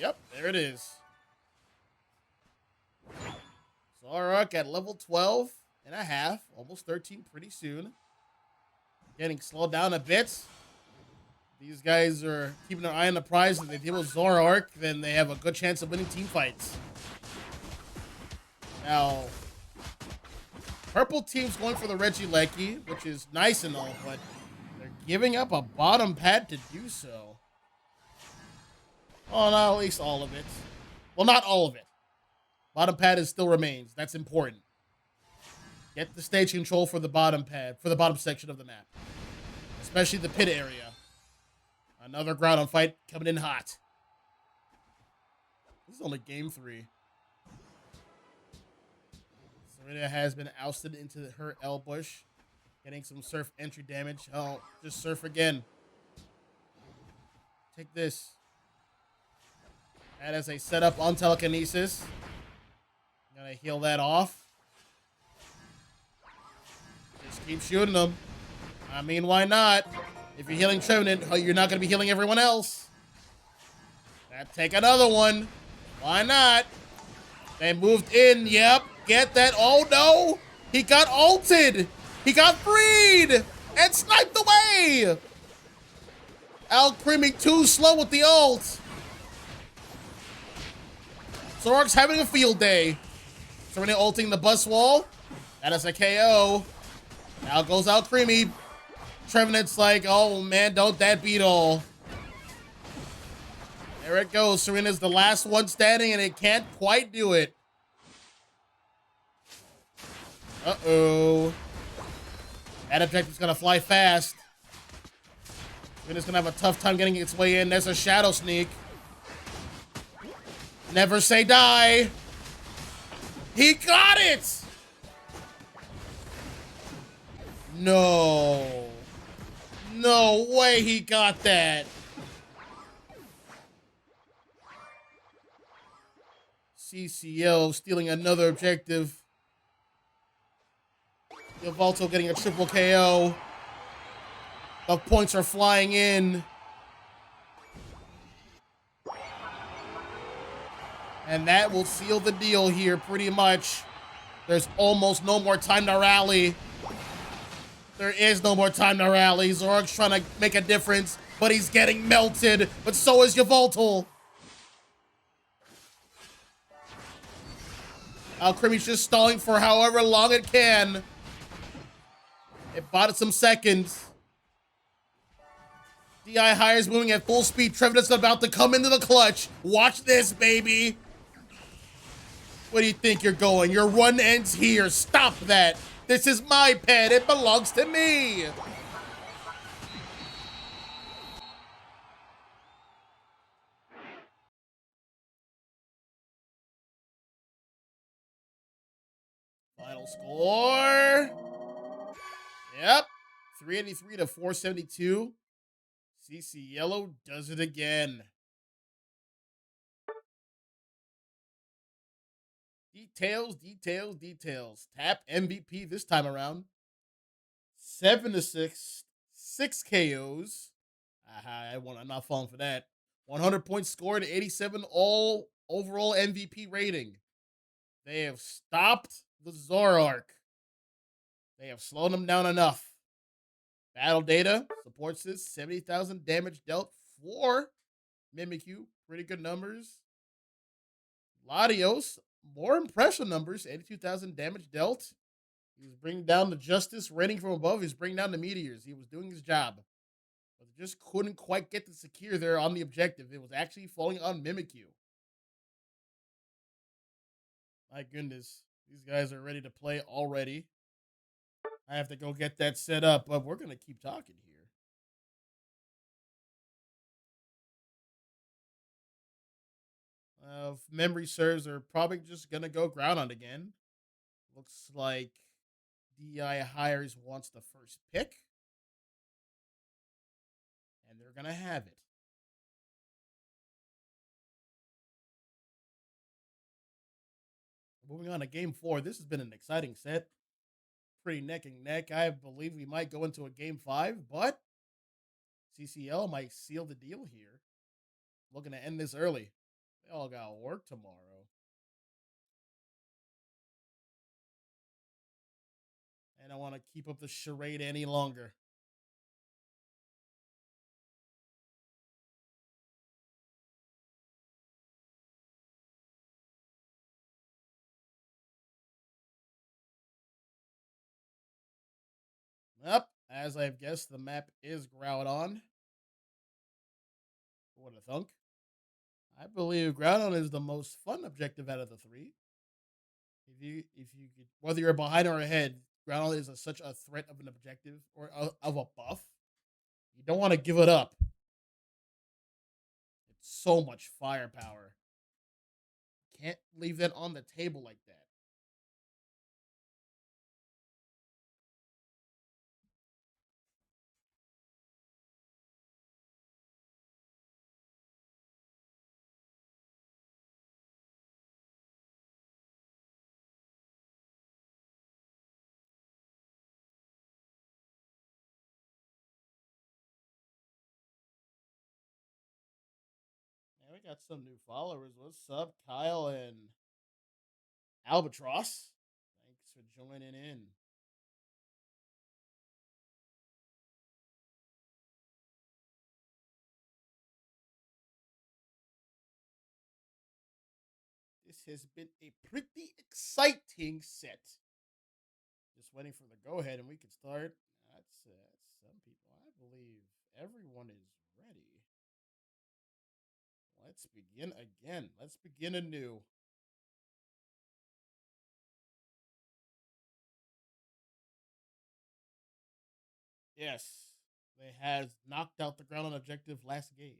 Yep, there it is. Zoroark at level 12 and a half, almost 13 pretty soon. Getting slowed down a bit. These guys are keeping their eye on the prize. If they deal with Zoroark, then they have a good chance of winning team fights. Now, purple team's going for the Regieleki, which is nice and all, but they're giving up a bottom pad to do so. Oh, no, at least all of it. Well, not all of it. Bottom pad still remains. That's important. Get the stage control for the bottom pad, for the bottom section of the map. Especially the pit area. Another ground fight coming in hot. This is only game 3. Serena has been ousted into her L bush. Getting some surf entry damage. Oh, just surf again. Take this. That is a setup on telekinesis. Gonna heal that off. Just keep shooting them. I mean, why not? If you're healing Trevenant, you're not gonna be healing everyone else. Take another one. Why not? They moved in. Yep. Get that. Oh no! He got ulted. He got freed and sniped away. Alcremie too slow with the ult. Zoroark's having a field day. Serena ulting the bus wall. That is a KO. Now goes Alcremie. Trevenant's like, oh man, don't that beat all. There it goes. Serena's the last one standing and it can't quite do it. Uh-oh. That objective's gonna fly fast. Serena's gonna have a tough time getting its way in. There's a shadow sneak. Never say die. He got it! No. No way he got that. CCL stealing another objective. Yveltal getting a triple KO. The points are flying in. And that will seal the deal here pretty much. There's almost no more time to rally. There is no more time to rally. Zoroark's trying to make a difference, but he's getting melted. But so is Yveltal. Alcremie's just stalling for however long it can. It bought it some seconds. DI Hires moving at full speed. Trevenant's about to come into the clutch. Watch this, baby. Where do you think you're going? Your run ends here. Stop that. This is my pet. It belongs to me. Final score. Yep. 383 to 472. CC Yellow does it again. Details. Tap MVP this time around. 7-6, 6 KOs. I'm not falling for that. 100 points scored, 87 all overall MVP rating. They have stopped the Zoroark. They have slowed him down enough. Battle data supports this. 70,000 damage dealt for Mimikyu. Pretty good numbers. Latios, more impressive numbers. 82,000 damage dealt. He was bringing down the Justice, raining from above. He's bringing down the meteors. He was doing his job. just couldn't quite get the secure there on the objective. It was actually falling on Mimikyu. My goodness, these guys are ready to play already. I have to go get that set up, but we're gonna keep talking here. If memory serves, they're probably just gonna go ground on again. Looks like DI hires wants the first pick, and they're gonna have it. Moving on to game four. This has been an exciting set. Pretty neck and neck. I believe we might go into a game five, but CCL might seal the deal here. Looking to end this early. They all got work tomorrow. And I want to keep up the charade any longer. Yep, as I've guessed, the map is Groudon. What a thunk. I believe Groudon is the most fun objective out of the three. If you could, whether you're behind or ahead, Groudon is such a threat of an objective or of a buff. You don't want to give it up. It's so much firepower. Can't leave that on the table like that. And we got some new followers. What's up, Kyle and Albatross? Thanks for joining in. This has been a pretty exciting set. Just waiting for the go ahead and we can start. That's some people. I believe everyone is ready. Let's begin again. Let's begin anew. Yes, they has knocked out the ground on objective last game.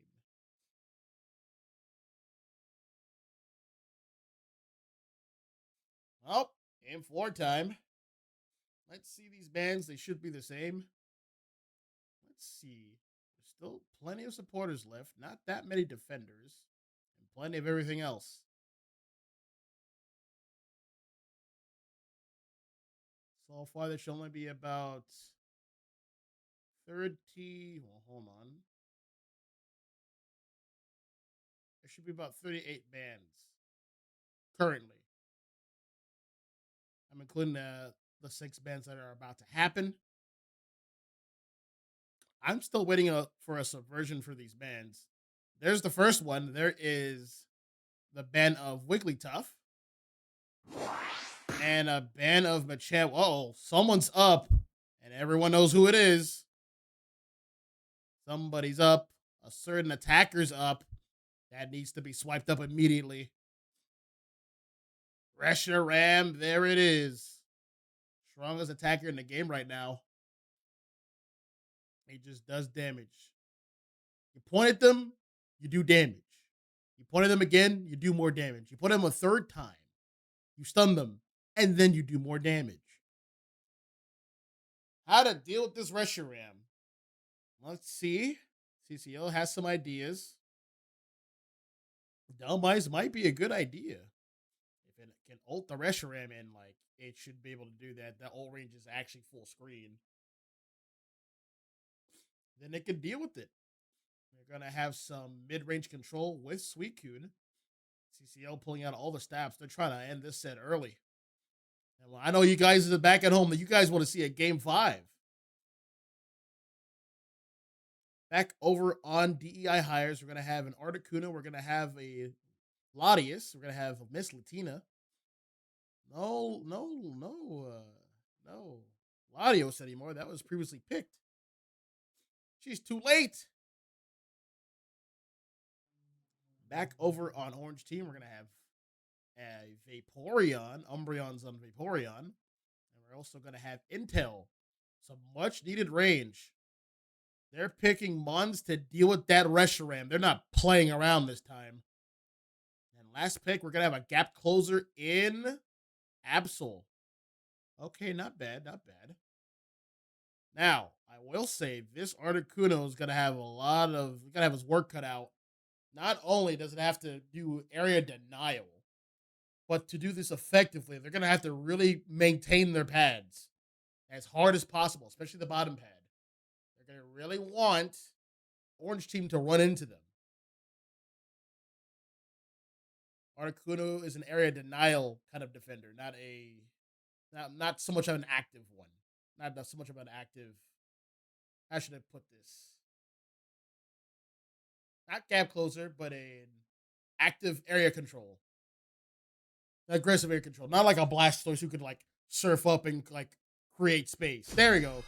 Oh, game four time. Let's see these bands. They should be the same. Let's see. There's still plenty of supporters left. Not that many defenders. And plenty of everything else. So far, there should only be about 30. Well, hold on. There should be about 38 bands currently. I'm including the six bands that are about to happen. I'm still waiting for a subversion for these bands. There's the first one. There is the band of Wigglytuff and a band of Machamp. Oh, someone's up, and everyone knows who it is. Somebody's up. A certain attacker's up. That needs to be swiped up immediately. Reshiram, there it is. Strongest attacker in the game right now. He just does damage. You point at them, you do damage. You point at them again, you do more damage. You point at them a third time, you stun them, and then you do more damage. How to deal with this Reshiram? Let's see. CCO has some ideas. Delmice might be a good idea. If it can ult the Reshiram and like it should be able to do that. That ult range is actually full screen. Then it can deal with it. We're gonna have some mid-range control with Suicune. CCL pulling out all the stabs. They're trying to end this set early. And I know you guys are back at home that you guys want to see a game five. Back over on DEI hires, we're gonna have an Articuno. We're gonna have a Latias. We're gonna have a Miss Latina. No Latios anymore. That was previously picked. She's too late. Back over on Orange Team, we're going to have a Vaporeon. Umbreon's on Vaporeon. And we're also going to have Intel. Some much needed range. They're picking Mons to deal with that Reshiram. They're not playing around this time. And last pick, we're going to have a gap closer in Absol. Okay, not bad, not bad. Now, I will say this Articuno is going to have his work cut out. Not only does it have to do area denial, but to do this effectively, they're going to have to really maintain their pads as hard as possible, especially the bottom pad. They're going to really want Orange Team to run into them. Articuno is an area denial kind of defender, not so much of an active one. Not so much of an active. How should I put this? Not gap closer, but an active area control. Aggressive area control. Not like a Blastoise who could like surf up and like create space. There we go.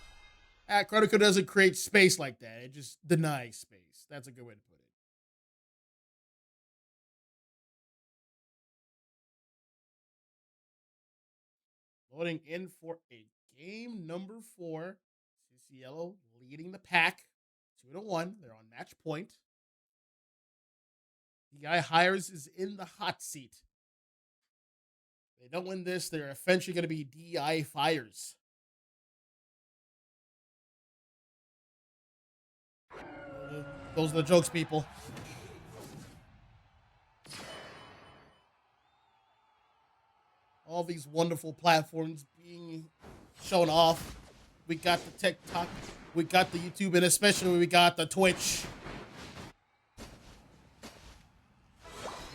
Articuno doesn't create space like that. It just denies space. That's a good way to put it. Loading in for a game number 4. CCL leading the pack 2-1. They're on match point. The guy hires is in the hot seat. If they don't win this, they're eventually going to be DEI fires. Those are the jokes, people. All these wonderful platforms being shown off. We got the TikTok, we got the YouTube, and especially we got the Twitch.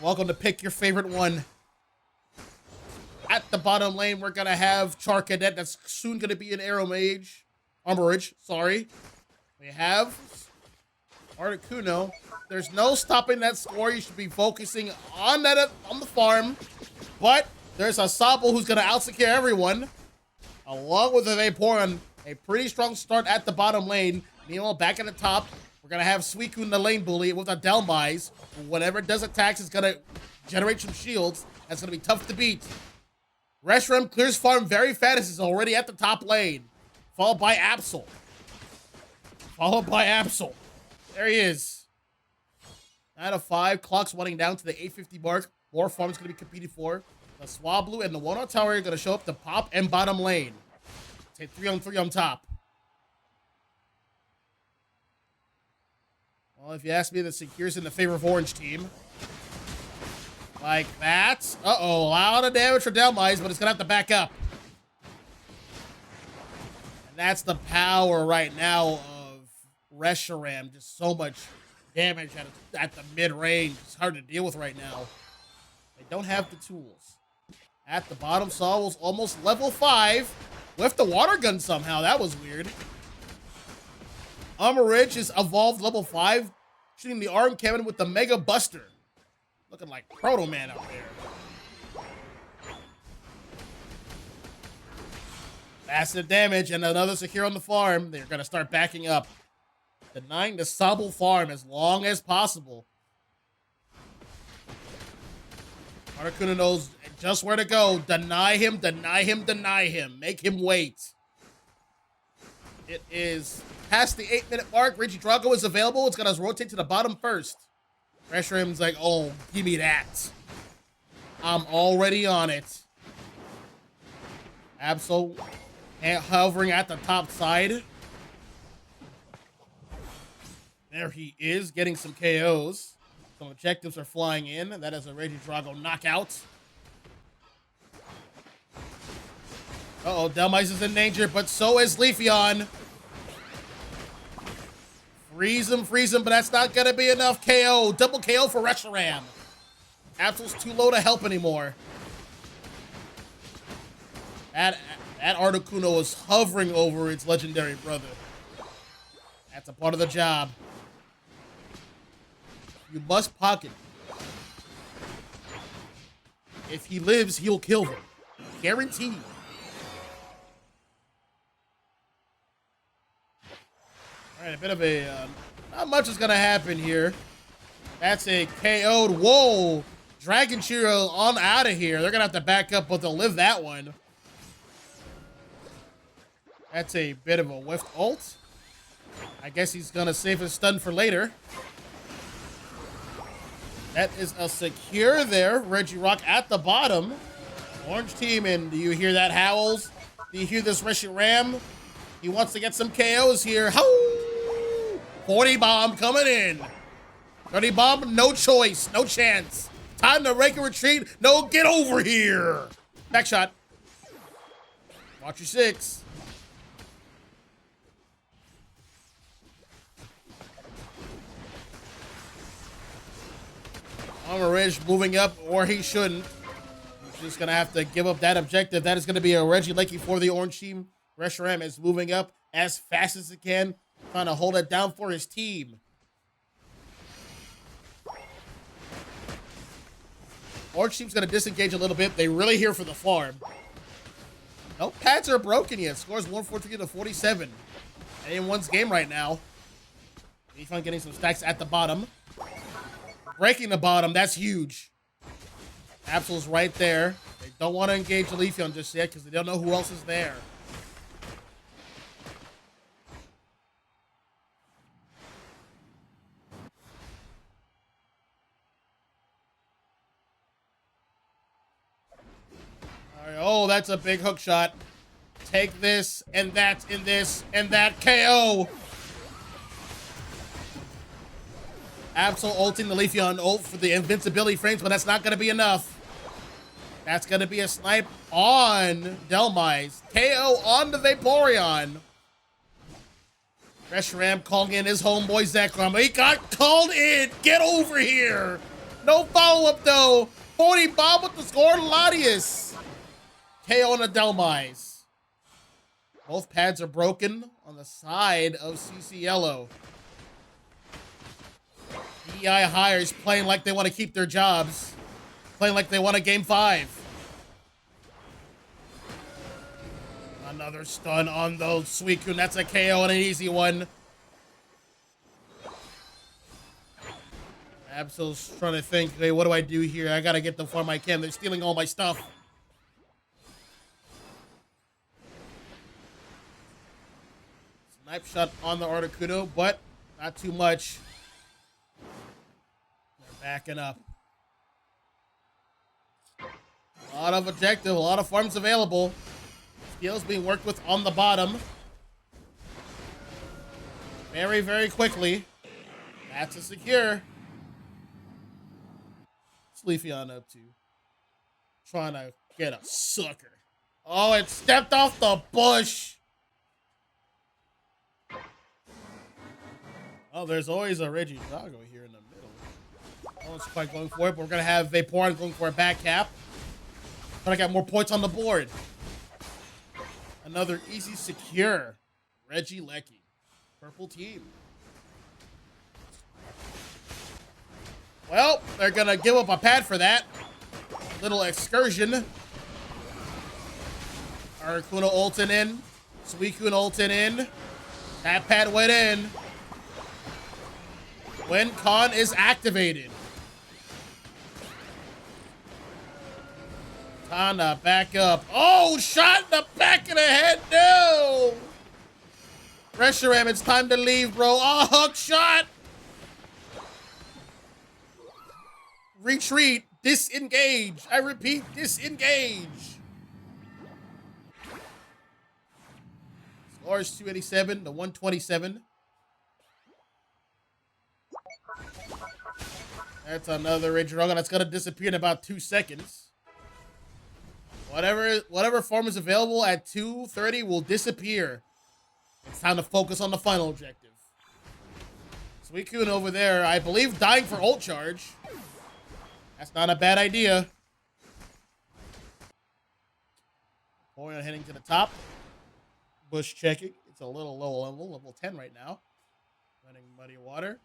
Welcome to pick your favorite one. At the bottom lane, we're going to have Charcadet. That's soon going to be an Arrow Mage. Armorage, sorry. We have Articuno. There's no stopping that score. You should be focusing on that on the farm. But there's a Sobble who's going to out-secure everyone. Along with a Vaporeon. A pretty strong start at the bottom lane. Meanwhile, back at the top, we're going to have Suicune in the lane bully with a Delmise. Whenever it does attacks, it's going to generate some shields. That's going to be tough to beat. Reshiram clears farm very fast. Is already at the top lane. Followed by Absol. There he is. 9 out of 5. Clock's running down to the 850 mark. More farms going to be competed for. The Swablu and the 1-0 tower are going to show up to pop and bottom lane. Say 3-on-3 on top. Well, if you ask me, the Secure's in the favor of Orange Team. Like that. Uh-oh, a lot of damage for Delmise, but it's going to have to back up. And that's the power right now of Reshiram. Just so much damage at the mid-range. It's hard to deal with right now. They don't have the tools. At the bottom, Saul was almost level 5 with the water gun somehow. That was weird. Armorage is evolved level 5, shooting the arm cannon with the Mega Buster. Looking like Proto Man out there. Massive damage and another Secure on the farm. They're going to start backing up. Denying the Sobble farm as long as possible. Articuno knows just where to go. Deny him, deny him, deny him. Make him wait. It is past the 8-minute mark. Regidrago is available. It's going to rotate to the bottom first. Reshiram's like, oh, give me that. I'm already on it. Absol hovering at the top side. There he is, getting some KOs. Some objectives are flying in. That is a Regidrago knockout. Uh-oh, Delmise is in danger, but so is Leafeon. Freeze him, but that's not going to be enough. KO. Double KO for Reshiram. Absol's too low to help anymore. That Articuno is hovering over its legendary brother. That's a part of the job. You must pocket. If he lives, he'll kill him. Guaranteed. All right, a bit of a, not much is gonna happen here. That's a KO'd. Whoa! Dragon Chiro on out of here. They're gonna have to back up, but they'll live that one. That's a bit of a whiffed ult. I guess he's gonna save his stun for later. That is a secure there. Regirock at the bottom. Orange team, and do you hear that, Howls? Do you hear this Reshiram? He wants to get some KOs here. Ho! 40 bomb coming in. 30 bomb, no choice, no chance. Time to break a retreat. No, get over here. Back shot. Watch your 6. Ridge moving up, or he shouldn't. He's just gonna have to give up that objective. That is gonna be a Regieleki for the orange team. Reshiram is moving up as fast as it can, trying to hold it down for his team. Orange team's gonna disengage a little bit. They really here for the farm. No pads are broken yet. Scores 143 to 47. Anyone's game right now. Leafon getting some stacks at the bottom. Breaking the bottom, that's huge. Absol's right there. They don't want to engage the Leafeon just yet because they don't know who else is there. All right, oh, that's a big hook shot. Take this, and that, in this, and that KO. Absol ulting the Leafeon ult for the invincibility frames, but that's not going to be enough. That's going to be a snipe on Delmise. KO on the Vaporeon. Reshiram calling in his homeboy Zekrom. He got called in. Get over here. No follow-up, though. 40 bomb with the score. Latius. KO on the Delmise. Both pads are broken on the side of CC Yellow. DEI hires playing like they want to keep their jobs. Playing like they want a game 5. Another stun on the Suicune. That's a KO and an easy one. Absol's trying to think, hey, what do I do here? I gotta get the farm I can. They're stealing all my stuff. Snipe shot on the Articuno, but not too much. Backing up. A lot of objective, a lot of farms available. Skills being worked with on the bottom. Very, very quickly. That's a secure. What's Leafeon up to? Trying to get a sucker. Oh, it stepped off the bush. Oh, there's always a Regidrago here in the middle. No one's quite going for it, but we're going to have Vaporeon going for a back cap. Trying to get more points on the board. Another easy secure. Regieleki. Purple team. Well, they're going to give up a pad for that. Little excursion. Articuno ulting in. Suicune ulting in. That pad went in. When Con is activated. Tana, back up. Oh, shot in the back of the head. No. Reshiram, it's time to leave, bro. Oh, hook shot. Retreat. Disengage. I repeat, disengage. Score is 287 to 127. That's another Regirock that's gonna disappear in about 2 seconds. Whatever form is available at 2:30 will disappear. It's time to focus on the final objective. Suicune over there, I believe, dying for ult charge. That's not a bad idea. Porygon heading to the top. Bush checking. It's a little low level 10 right now. Running Muddy Water.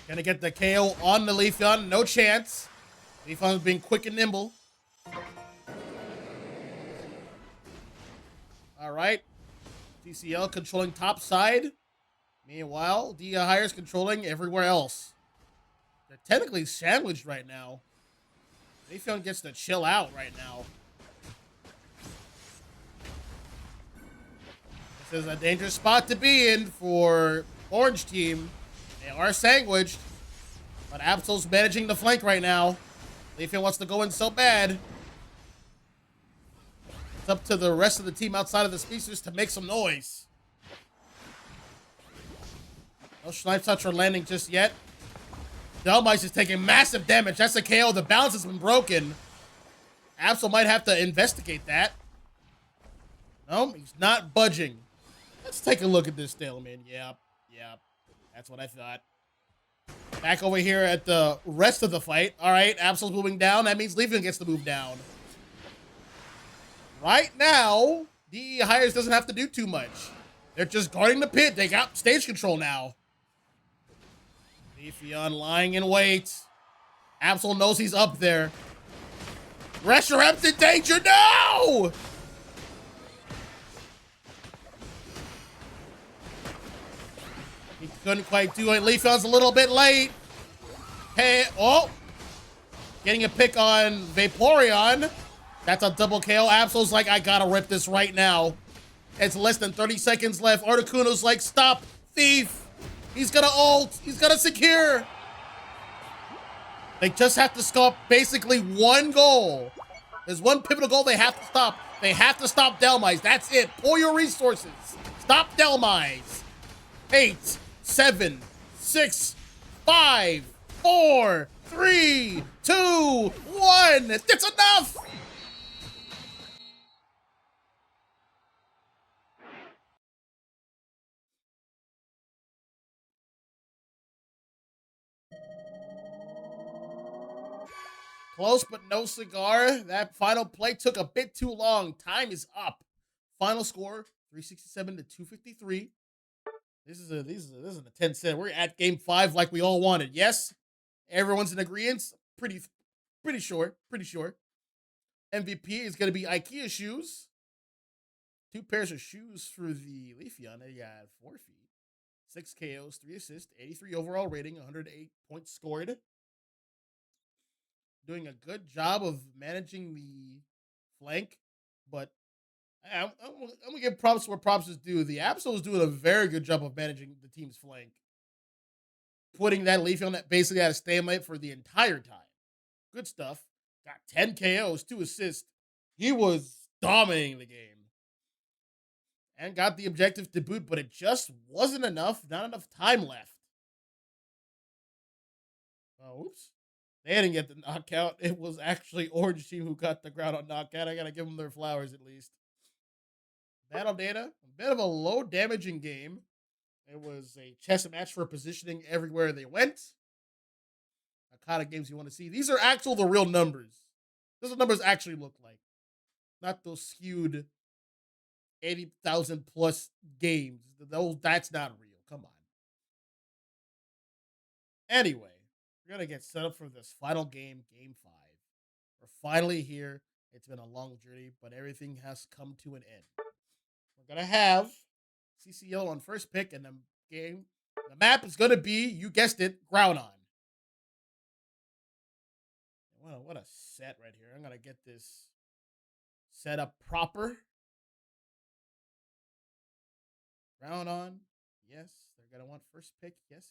Gonna get the KO on the Leafeon. No chance. Leafeon's being quick and nimble. All right. TCL controlling top side. Meanwhile, the Hire's controlling everywhere else. They're technically sandwiched right now. Leafeon gets to chill out right now. This is a dangerous spot to be in for Orange Team. They are sandwiched, but Absol's managing the flank right now. Leafeon wants to go in so bad. It's up to the rest of the team outside of the species to make some noise. No Snipe Touch are landing just yet. Delmice is taking massive damage. That's a KO. The balance has been broken. Absol might have to investigate that. No, he's not budging. Let's take a look at this Stalemain. Yep. That's what I thought. Back over here at the rest of the fight. All right, Absol's moving down. That means Leafeon gets to move down. Right now, the Hires doesn't have to do too much. They're just guarding the pit. They got stage control now. Leafeon lying in wait. Absol knows he's up there. Reshiram's in danger. No! He couldn't quite do it. Leafeon's a little bit late. Hey, oh. Getting a pick on Vaporeon. That's a double KO. Absol's like, I gotta rip this right now. It's less than 30 seconds left. Articuno's like, stop, thief. He's gonna ult. He's gonna secure. They just have to stop basically one goal. There's one pivotal goal they have to stop. They have to stop Delmice. That's it. Pull your resources. Stop Delmice. 8, 7, 6, 5, 4, 3, 2, 1. That's enough. Close but no cigar. That final play took a bit too long. Time is up. Final score 367 to 253. This is a 10 set. We're at game 5 like we all wanted. Yes, everyone's in agreement. Pretty sure. MVP is gonna be IKEA shoes. 2 pairs of shoes for the Leafeon. They got 4 feet, 6 KOs, 3 assists, 83 overall rating, 108 points scored. Doing a good job of managing the flank, but I'm gonna give props where props is due. The Absol is doing a very good job of managing the team's flank, putting that Leafeon that basically had a stalemate for the entire time. Good stuff. Got 10 KOs, 2 assists. He was dominating the game and got the objective to boot, but it just wasn't enough. Not enough time left. Oh, oops. They didn't get the knockout. It was actually Orange Team who got the ground on knockout. I gotta give them their flowers at least. Battle data, a bit of a low damaging game. It was a chess match for positioning everywhere they went. The kind of games you want to see. These are the real numbers. Those are numbers actually look like. Not those skewed 80,000 plus games. That's not real. Come on. Anyway. We're going to get set up for this final game, game 5. We're finally here. It's been a long journey, but everything has come to an end. We're going to have CCL on first pick, and the map is going to be, you guessed it, Groudon. Wow, what a set right here. I'm going to get this set up proper. Groudon, yes. They're going to want first pick, yes.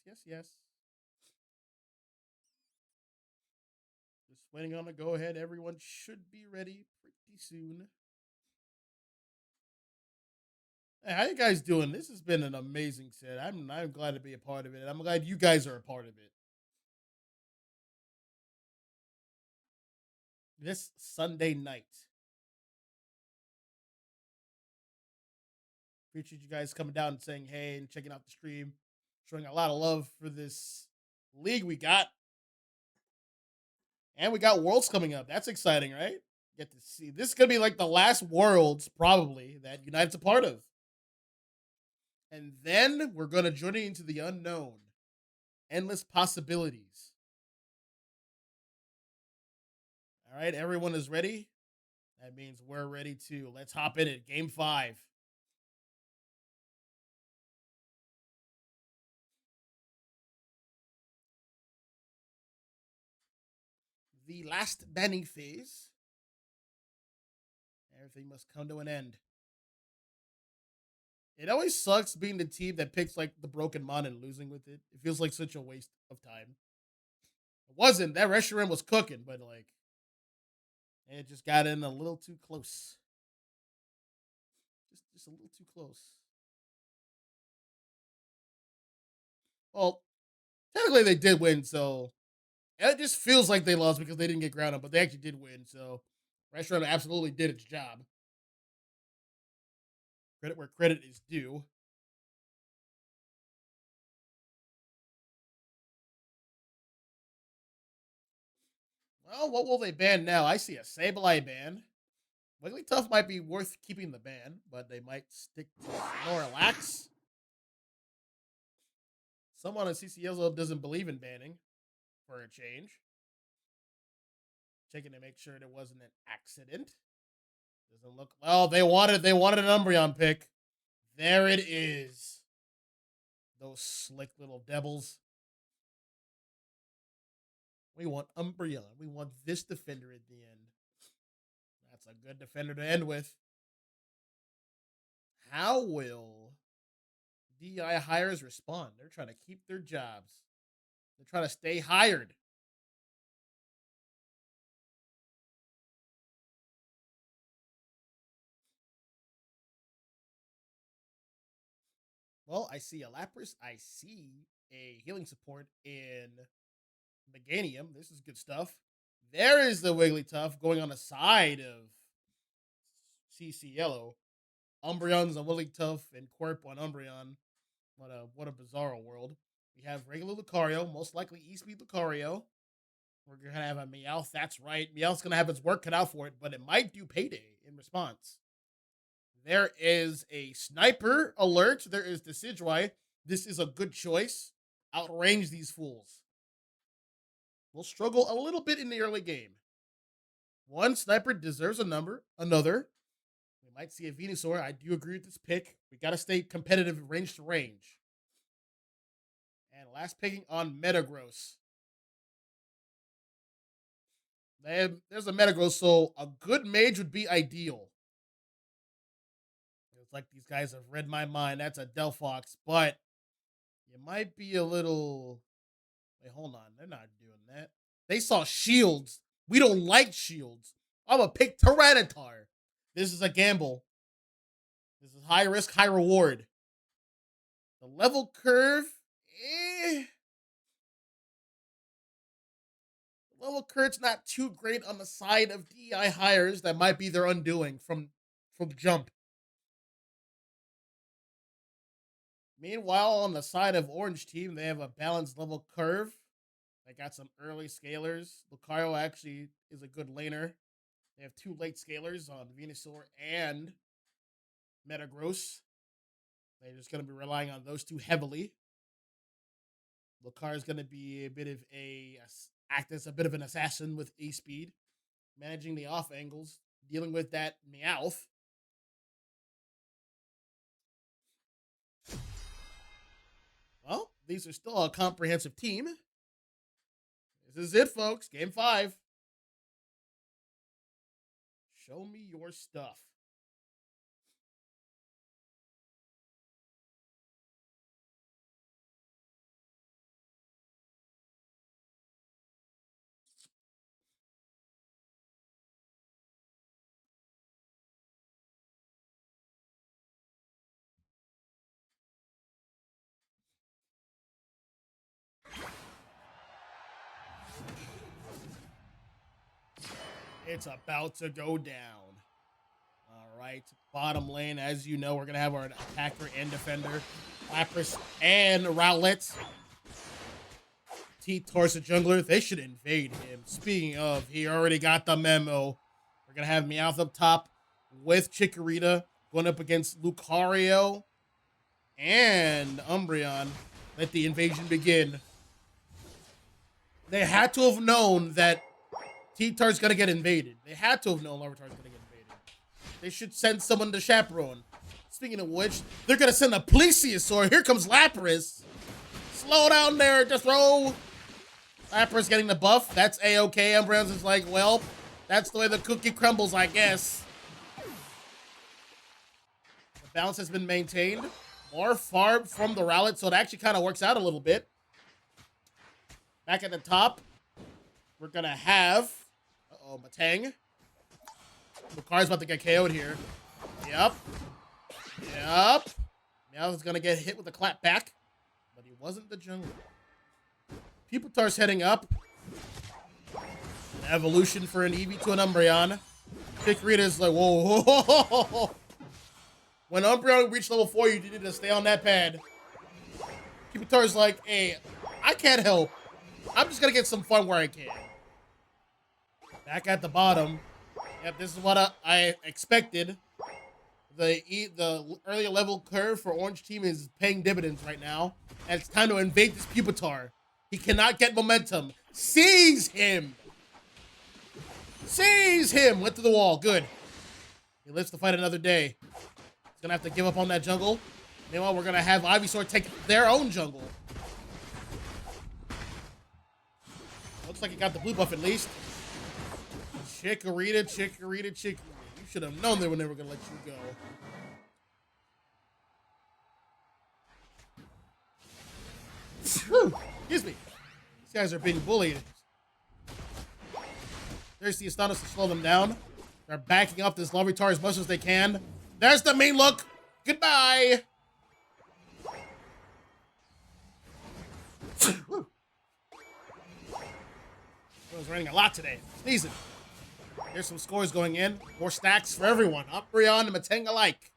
Just waiting on the go ahead. Everyone should be ready pretty soon. Hey, how you guys doing? This has been an amazing set. I'm glad to be a part of it. I'm glad you guys are a part of it. This Sunday night. Appreciate you guys coming down and saying hey and checking out the stream. Showing a lot of love for this league we got. And we got Worlds coming up. That's exciting, right? Get to see. This is going to be like the last Worlds, probably, that United's a part of. And then we're going to journey into the unknown. Endless possibilities. All right, everyone is ready. That means we're ready too. Let's hop in it. Game 5. the last banning phase. Everything must come to an end. It always sucks being the team that picks like the broken mon and losing with it. It feels like such a waste of time. It wasn't. That restaurant was cooking, but like it just got in a little too close. Just a little too close. Well, technically they did win, so it just feels like they lost because they didn't get grounded, but they actually did win. So restaurant absolutely did its job. Credit where credit is due. Well, what will they ban now? I see a Sableye ban. Wigglytuff might be worth keeping the ban, but they might stick to Snorlax. Someone on CCL doesn't believe in banning for a change. Checking to make sure there wasn't an accident. Doesn't look well. They wanted an Umbreon pick. There it is. Those slick little devils. We want Umbreon. We want this defender at the end. That's a good defender to end with. How will DEI hires respond? They're trying to keep their jobs. They're trying to stay hired. Well, I see a Lapras. I see a healing support in Meganium. This is good stuff. There is the Wigglytuff going on the side of CC Yellow. Umbreon's on Wigglytuff and Quirp on Umbreon. What a bizarre world. We have regular Lucario, most likely E-Speed Lucario. We're going to have a Meowth. That's right. Meowth's going to have its work cut out for it, but it might do Payday in response. There is a Sniper alert. There is Decidueye. This is a good choice. Outrange these fools. We'll struggle a little bit in the early game. One Sniper deserves another. We might see a Venusaur. I do agree with this pick. We got to stay competitive range to range. And last picking on Metagross. There's a Metagross, so a good mage would be ideal. It's like these guys have read my mind. That's a Delphox, but you might be a little... Wait, hold on. They're not doing that. They saw shields. We don't like shields. I'm going to pick Tyranitar. This is a gamble. This is high risk, high reward. The level curve, The level curve's not too great on the side of DEI hires. That might be their undoing from jump. Meanwhile, on the side of Orange Team, they have a balanced level curve. They got some early scalers. Lucario actually is a good laner. They have two late scalers on Venusaur and Metagross. They're just going to be relying on those two heavily. Lucario is going to be act as a bit of an assassin with A-Speed, managing the off angles, dealing with that Meowth. Well, these are still a comprehensive team. This is it, folks. Game 5. Show me your stuff. It's about to go down. All right, bottom lane, as you know, we're going to have our attacker and defender, Lapras and Rowlet. T-Tor's a jungler. They should invade him. Speaking of, he already got the memo. We're going to have Meowth up top with Chikorita going up against Lucario and Umbreon. Let the invasion begin. They had to have known that T-Tar's gonna get invaded. They had to have known Larvitar's gonna get invaded. They should send someone to chaperone. Speaking of which, they're gonna send a Plesiosaur. Here comes Lapras. Slow down there, just roll. Lapras getting the buff. That's A-okay. Umbreon's is like, well, that's the way the cookie crumbles, I guess. The balance has been maintained. More farm from the Rowlet, so it actually kind of works out a little bit. Back at the top, we're going to have... Uh-oh, Matang. Lucario's about to get KO'd here. Yep. Now he's going to get hit with a clap back. But he wasn't the jungle. Pupitar's heading up. An evolution for an Eevee to an Umbreon. Chikorita's like, whoa, whoa, whoa, whoa. When Umbreon reached level 4, you needed to stay on that pad. Pupitar's like, hey, I can't help. I'm just going to get some fun where I can. Back at the bottom. Yep, this is what I expected. The earlier level curve for Orange Team is paying dividends right now. And it's time to invade this Pupitar. He cannot get momentum. Seize him! Seize him! Went to the wall. Good. He lives to fight another day. He's gonna have to give up on that jungle. Meanwhile, we're gonna have Ivysaur take their own jungle. Looks like he got the blue buff at least. Chikorita. You should have known they were never gonna let you go. Excuse me. These guys are being bullied. There's the Astonis to slow them down. They're backing up this Larvitar as much as they can. There's the main look. Goodbye. I was raining a lot today. Sneezing. There's some scores going in. More stacks for everyone. Umbreon and Matang alike.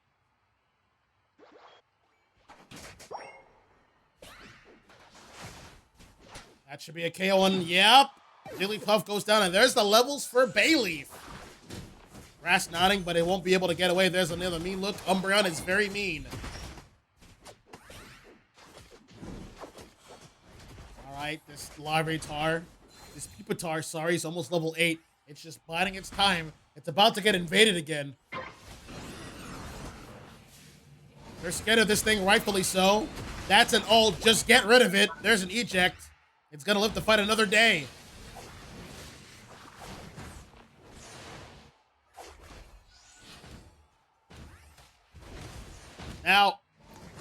That should be a KO one. Yep. Jigglypuff goes down, and there's the levels for Bayleaf. Grass nodding, but it won't be able to get away. There's another mean look. Umbreon is very mean. All right, this Larvitar, this Pupitar, sorry, is almost level 8. It's just biding its time. It's about to get invaded again. They're scared of this thing, rightfully so. That's an ult. Just get rid of it. There's an eject. It's going to live to fight another day. Now,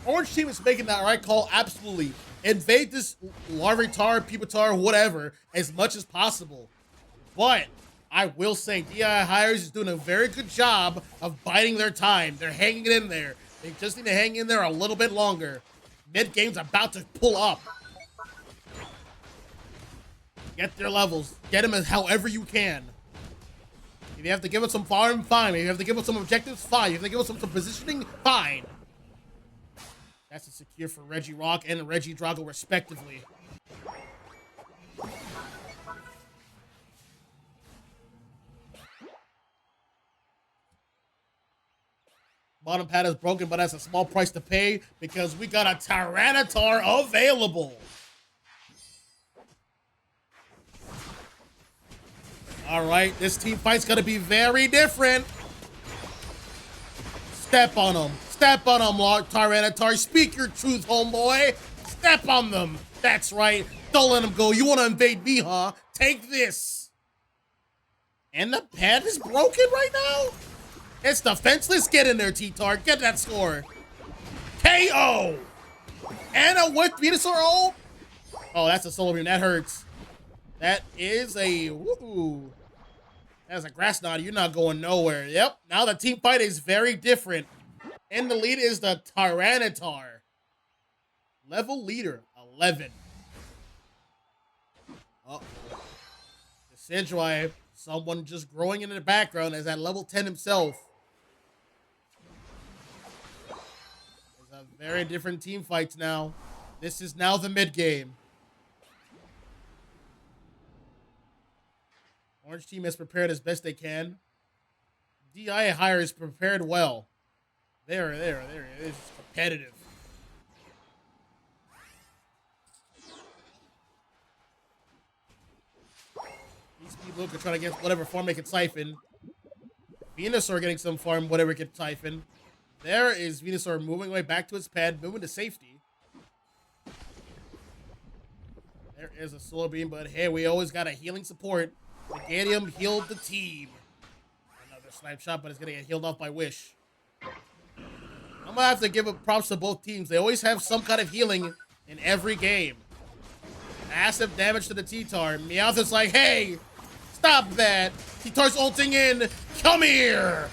Orange Team is making that right call, absolutely. Invade this Larvitar, Pupitar, whatever, as much as possible. But I will say DEI Hires is doing a very good job of biding their time. They're hanging in there. They just need to hang in there a little bit longer. Mid-game's about to pull up. Get their levels. Get them as however you can. If you have to give us some farm, fine. If you have to give us some objectives, fine. If you have to give us some positioning, fine. That's a secure for Regirock and Regidrago, respectively. Bottom pad is broken, but that's a small price to pay because we got a Tyranitar available. All right, this team fight's gonna be very different. Step on them. Step on them, Lord Tyranitar. Speak your truth, homeboy. Step on them. That's right. Don't let them go. You want to invade me, huh? Take this. And the pad is broken right now? It's defenseless. Get in there, T-Tar. Get that score. KO. And a with Venusaur ult. Oh, that's a solo beam. That hurts. That is a woo. That's a grass knot. You're not going nowhere. Yep. Now the team fight is very different. And the lead is the Tyranitar. Level leader, 11. Uh-oh. The Sidgeway, someone just growing in the background, is at level 10 himself. There's a very different team fights now. This is now the mid-game. Orange team has prepared as best they can. DI Hire is prepared well. There. It's competitive. These people can try to get whatever farm they can siphon. Venusaur getting some farm, whatever it can siphon. There is Venusaur moving away back to its pad, moving to safety. There is a solar beam, but hey, we always got a healing support. Meganium healed the team. Another snipe shot, but it's gonna get healed off by Wish. I'm gonna have to give props to both teams. They always have some kind of healing in every game. Massive damage to the T-Tar. Meowth is like, hey, stop that. T-Tar's ulting in. Come here.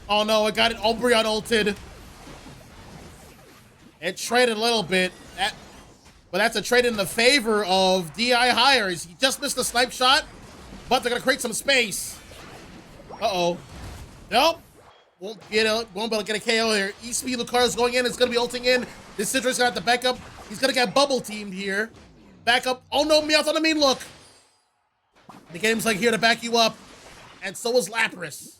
Oh no, it got it. Umbreon ulted. It traded a little bit. But that's a trade in the favor of DEI hires. He just missed a snipe shot, but they're gonna create some space. Uh-oh. Nope. Won't be able to get a KO here. ESP Lucario's going in. It's gonna be ulting in. This Citrus gonna have to back up. He's gonna get bubble teamed here. Back up. Oh no, Meowth on the mean look. The game's like here to back you up. And so is Lapras.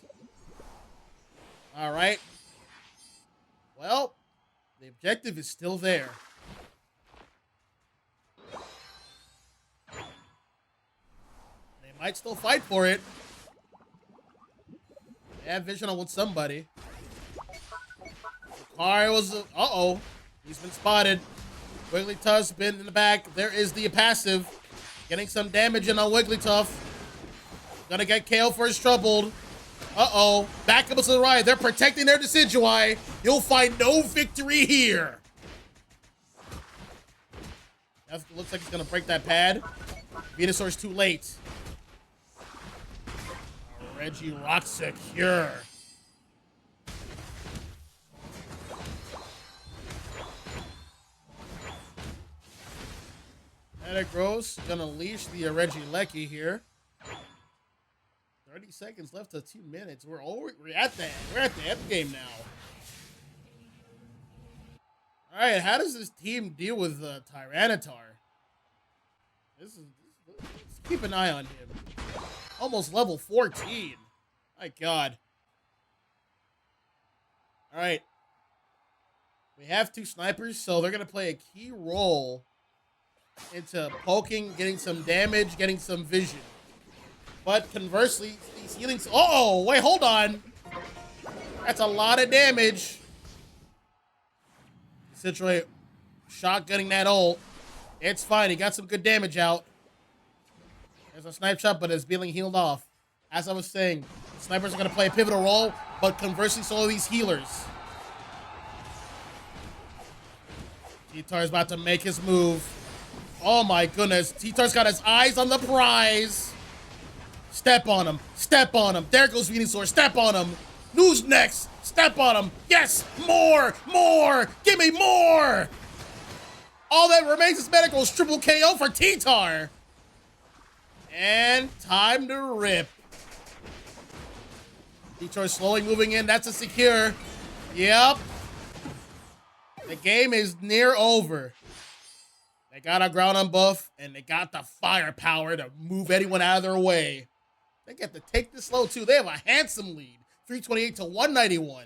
All right. Well, the objective is still there. They might still fight for it. They have vision on with somebody. Lucario was... Uh-oh. He's been spotted. Wigglytuff's been in the back. There is the passive. Getting some damage in on Wigglytuff. Gonna get KO for his troubled. Uh-oh. Back up to the right. They're protecting their Decidueye. You'll find no victory here. That looks like he's gonna break that pad. Venusaur's too late. Reggie rock secure. Metagross gonna leash the Regieleki here. 30 seconds left to 2 minutes. We're at the end game now. All right, how does this team deal with Tyranitar? Let's keep an eye on him. Almost level 14. My God. All right. We have 2 snipers, so they're gonna play a key role into poking, getting some damage, getting some vision. But conversely, these healings... Oh, wait, hold on. That's a lot of damage. Citroën shotgunning that ult. It's fine. He got some good damage out. There's a snipe shot, but it's being healed off. As I was saying, snipers are going to play a pivotal role, but conversely, so are these healers. T-Tar's about to make his move. Oh my goodness. T-Tar's got his eyes on the prize. Step on him. Step on him. There goes Venusaur. Step on him. Who's next? Step on him. Yes. More. More. Give me more. All that remains is Medical's triple KO for T-Tar. And time to rip. T-Tar slowly moving in. That's a secure. Yep. The game is near over. They got a ground on buff, and they got the firepower to move anyone out of their way. They get to take this slow, too. They have a handsome lead. 328 to 191.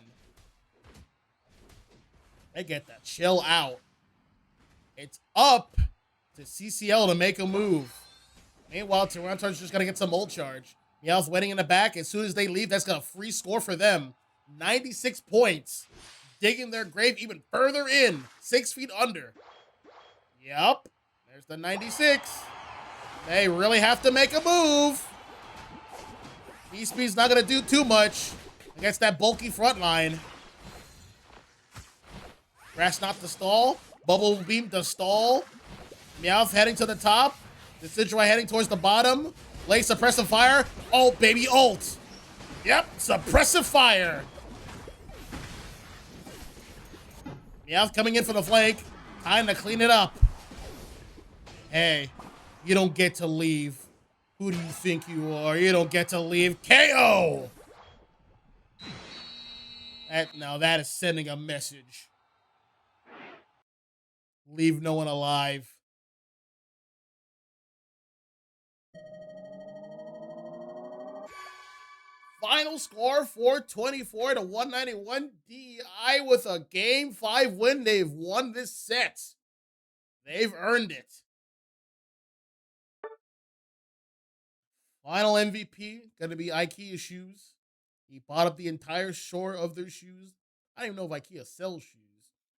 They get to chill out. It's up to CCL to make a move. Meanwhile, Tyranitar's just going to get some ult charge. Meowth's waiting in the back. As soon as they leave, that's going to free score for them. 96 points. Digging their grave even further in. 6 feet under. Yep. There's the 96. They really have to make a move. ESP's not going to do too much against that bulky front line. Grass not to stall. Bubble beam to stall. Meowth heading to the top. Decidueye heading towards the bottom. Lay suppressive fire. Oh, baby ult. Yep, suppressive fire. Meowth coming in for the flank. Time to clean it up. Hey, you don't get to leave. Who do you think you are? You don't get to leave. KO! Now that is sending a message. Leave no one alive. Final score 424 to 191. DEI with a game 5 win. They've won this set. They've earned it. Final MVP going to be IKEA shoes. He bought up the entire shore of their shoes. I don't even know if IKEA sells shoes.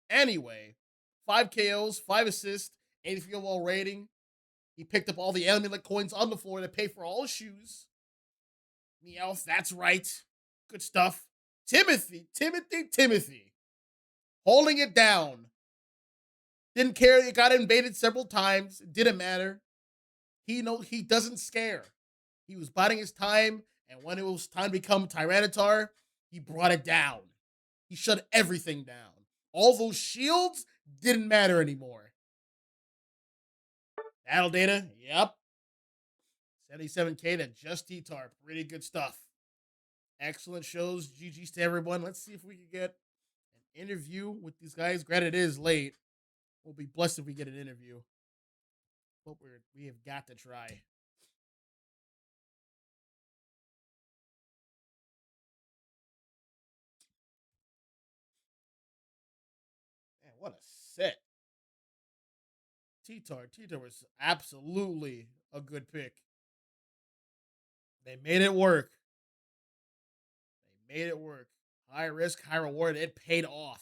Anyway, 5 KOs, 5 assists, 80 field goal rating. He picked up all the amulet coins on the floor to pay for all his shoes. Meowth, that's right. Good stuff. Timothy. Holding it down. Didn't care. It got invaded several times. It didn't matter. He doesn't scare. He was biding his time, and when it was time to become Tyranitar, he brought it down. He shut everything down. All those shields didn't matter anymore. Battle data, yep. 77k to just T-Tar. Pretty good stuff. Excellent shows. GG's to everyone. Let's see if we can get an interview with these guys. Granted, it is late. We'll be blessed if we get an interview. But we have got to try. Man, what a set. T-Tar was absolutely a good pick. They made it work. They made it work. High risk, high reward. It paid off.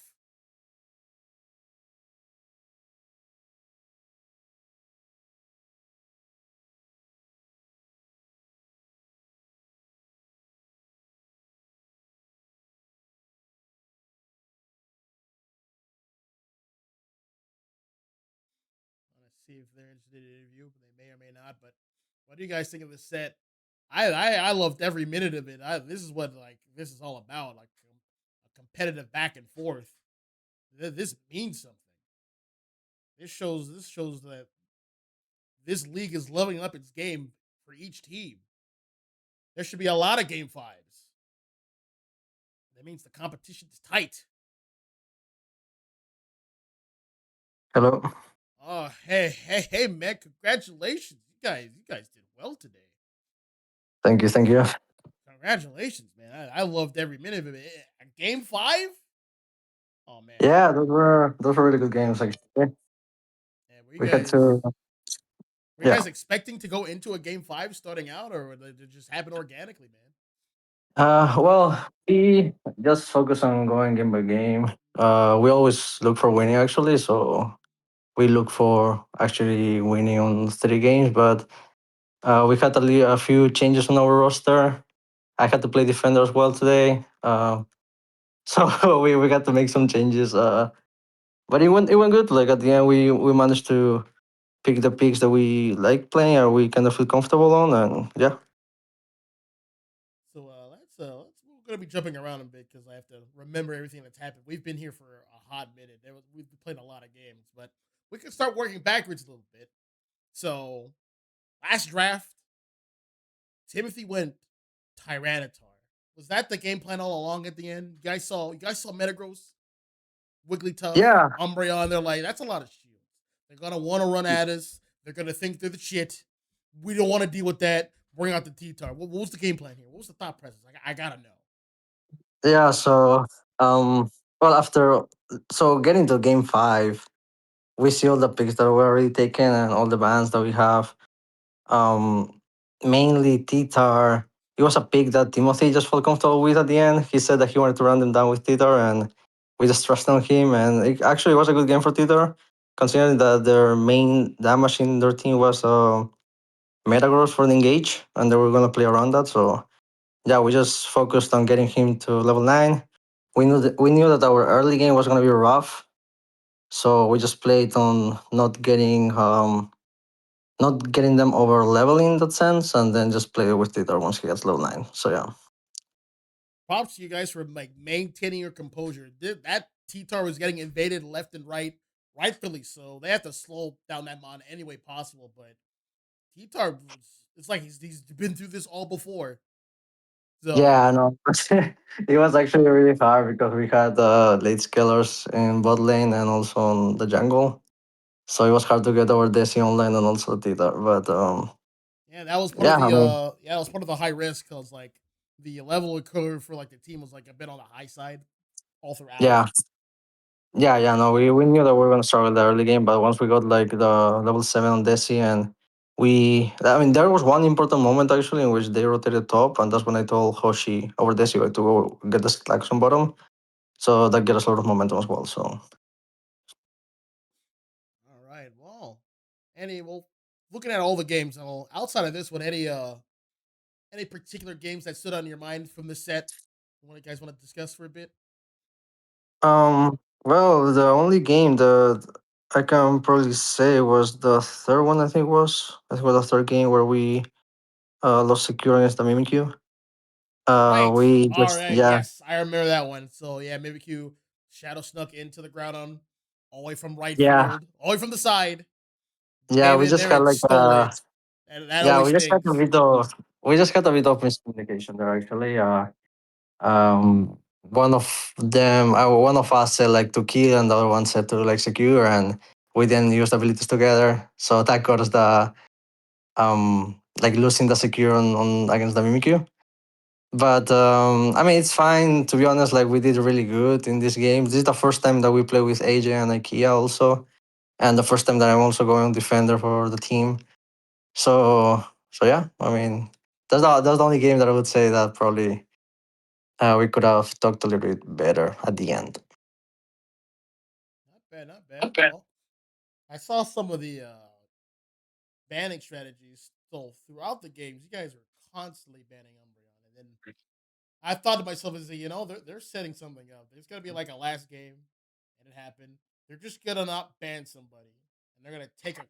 Let's see if they're interested in an interview, but they may or may not. But what do you guys think of the set? I loved every minute of it. This is what this is all about, like a competitive back and forth. This means something. This shows that this league is leveling up its game for each team. There should be a lot of game fives. That means the competition is tight. Hello. Oh, hey, man! Congratulations, you guys did well today. Thank you. Thank you. Congratulations, man! I loved every minute of it. Game five? Oh man, Yeah, those were really good games. Actually, man, were you we had guys to. were you Yeah. guys expecting to go into a game five starting out, or did it just happen organically, man? Well, we just focus on going game by game. We always look for winning actually, so we look for actually winning on 3 games. But we had a few changes on our roster. I had to play defender as well today. So we got to make some changes. But it went good. Like at the end, we managed to pick the picks that we like playing or we kind of feel comfortable on, and yeah. So we're gonna be jumping around a bit because I have to remember everything that's happened. We've been here for a hot minute. We've been playing a lot of games, but we can start working backwards a little bit. So last draft, Timothy went Tyranitar. Was that the game plan all along at the end? You guys saw Metagross, Wigglytuff, Yeah, Umbreon. They're like, that's a lot of shields. They're gonna want to run at us. They're gonna think they're the shit. We don't want to deal with that. Bring out the T-Tar. What was the game plan here? What was the thought process? I gotta know. yeah. So, well, getting to game 5, we see all the picks that were already taken and all the bans that we have. Um, Mainly Titar. It was a pick that Timothy just felt comfortable with at the end. He said that he wanted to run them down with Titar, and we just trusted on him. And it actually was a good game for Titar, considering that their main damage in their team was Metagross for the engage, and they were gonna play around that. So yeah, we just focused on getting him to level 9. We knew that our early game was gonna be rough, so we just played on not getting them over leveling in that sense, and then just play with Titer once he gets level 9. So yeah. Props to you guys for like maintaining your composure. That T-Tar was getting invaded left and right, rightfully so. They have to slow down that mon any way possible. But T-Tar, it's like he's been through this all before. Yeah, So no. It was actually really hard because we had late scalers in bot lane and also on the jungle. So it was hard to get our Desi online and also Titer. But yeah, that was part of yeah, I the mean, that was part of the high risk because like the level curve for like the team was like a bit on the high side all throughout. yeah, yeah, no, we knew that we were gonna start with the early game, but once we got like the level 7 on Desi, and I mean, there was one important moment actually in which they rotated top, and that's when I told Hoshi over Desi to go get the stacks on bottom. So that gave us a lot of momentum as well. So, All right, well, well, looking at all the games, outside of this one, any particular games that stood on your mind from the set? What you guys want to discuss for a bit? Well, the only game that I can probably say was the third one. I think it was the third game where we lost secure against the Mimikyu. Right. We All just right. yeah, Yes, I remember that one. So yeah, Mimikyu Shadow snuck into the ground on all the way from right yeah, field, all the way from the side, yeah. came We in just there had and like stole it, and that yeah, always stings. we just had a bit of miscommunication there actually. One of them, one of us said like to kill, and the other one said to like secure, and we then used abilities together. So that got us the like losing the secure on against the Mimikyu. But I mean, it's fine to be honest. Like we did really good in this game. This is the first time that we play with AJ and IKEA also, and the first time that I'm also going defender for the team. So yeah, I mean, that's the only game that I would say that probably we could have talked a little bit better at the end. Not bad, not bad. Well, I saw some of the banning strategies still throughout the games. You guys were constantly banning Umbreon, and then I thought to myself, is they're setting something up. There's gonna be like a last game, and it happened. They're just gonna not ban somebody, and they're gonna take a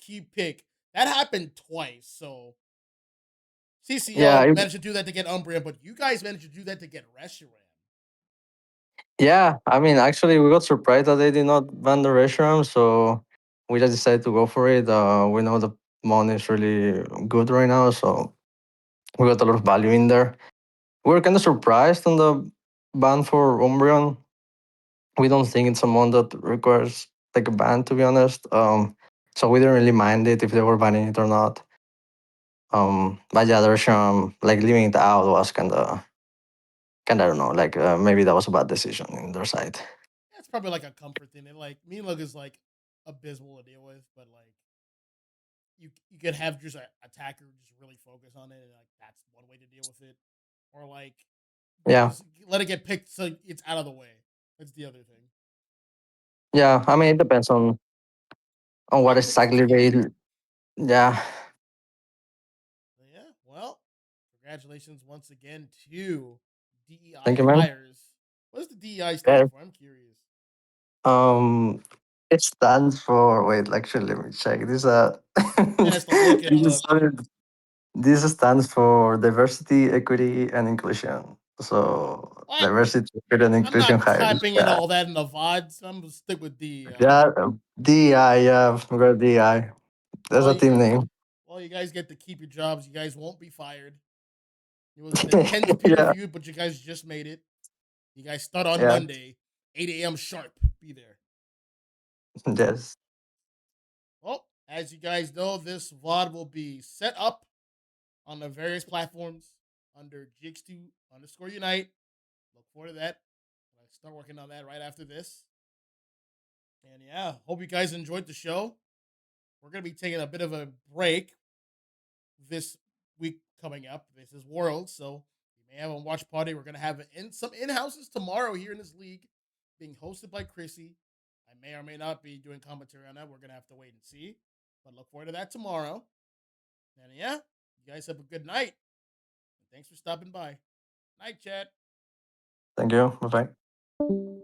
key pick. That happened twice. So Yeah, CCL managed to do that to get Umbreon, but you guys managed to do that to get Reshiram. yeah. I mean, actually, we got surprised that they did not ban the restaurant, so we just decided to go for it. We know the money is really good right now, so we got a lot of value in there. We were kind of surprised on the ban for Umbreon. We don't think it's a mon that requires like a ban, to be honest. So we didn't really mind it if they were banning it or not. But yeah, the restaurant like leaving it out was kind of I don't know, like maybe that was a bad decision in their side. That's probably like a comfort thing. And like Mean is like abysmal to deal with, but like you could have just an attacker just really focus on it, and like that's one way to deal with it. Or like Yeah, just let it get picked so it's out of the way. That's the other thing. yeah. I mean, it depends on what Tactics is exactly key. they. Yeah, But yeah, well, congratulations once again to DEI thank you, man. hires. What does the DEI Yeah. stand for? I'm curious. Um, it stands for. Wait, actually, let me check. Man has to look it this is up. this stands for diversity, equity, and inclusion. So What? diversity, equity, and I'm inclusion not hires. typing in Yeah, all that in the VODs. I'm gonna stick with DEI. yeah. DI. Yeah, we got DI. That's Well, a team name. you guys get to keep your jobs. You guys won't be fired. It was an intense peer Yeah, review, but you guys just made it. You guys start on yeah. Monday, 8 a.m. sharp. Be there. Yes. Well, as you guys know, this VOD will be set up on the various platforms under GX2 underscore Unite. Look forward to that. I start working on that right after this. And yeah, hope you guys enjoyed the show. We're gonna be taking a bit of a break this week coming up. This is World, so we may have a watch party. We're gonna have some in houses tomorrow here in this league, being hosted by Chrissy. I may or may not be doing commentary on that. We're gonna have to wait and see, but look forward to that tomorrow. And yeah, you guys have a good night. Thanks for stopping by. Night, chat. Thank you. Bye bye.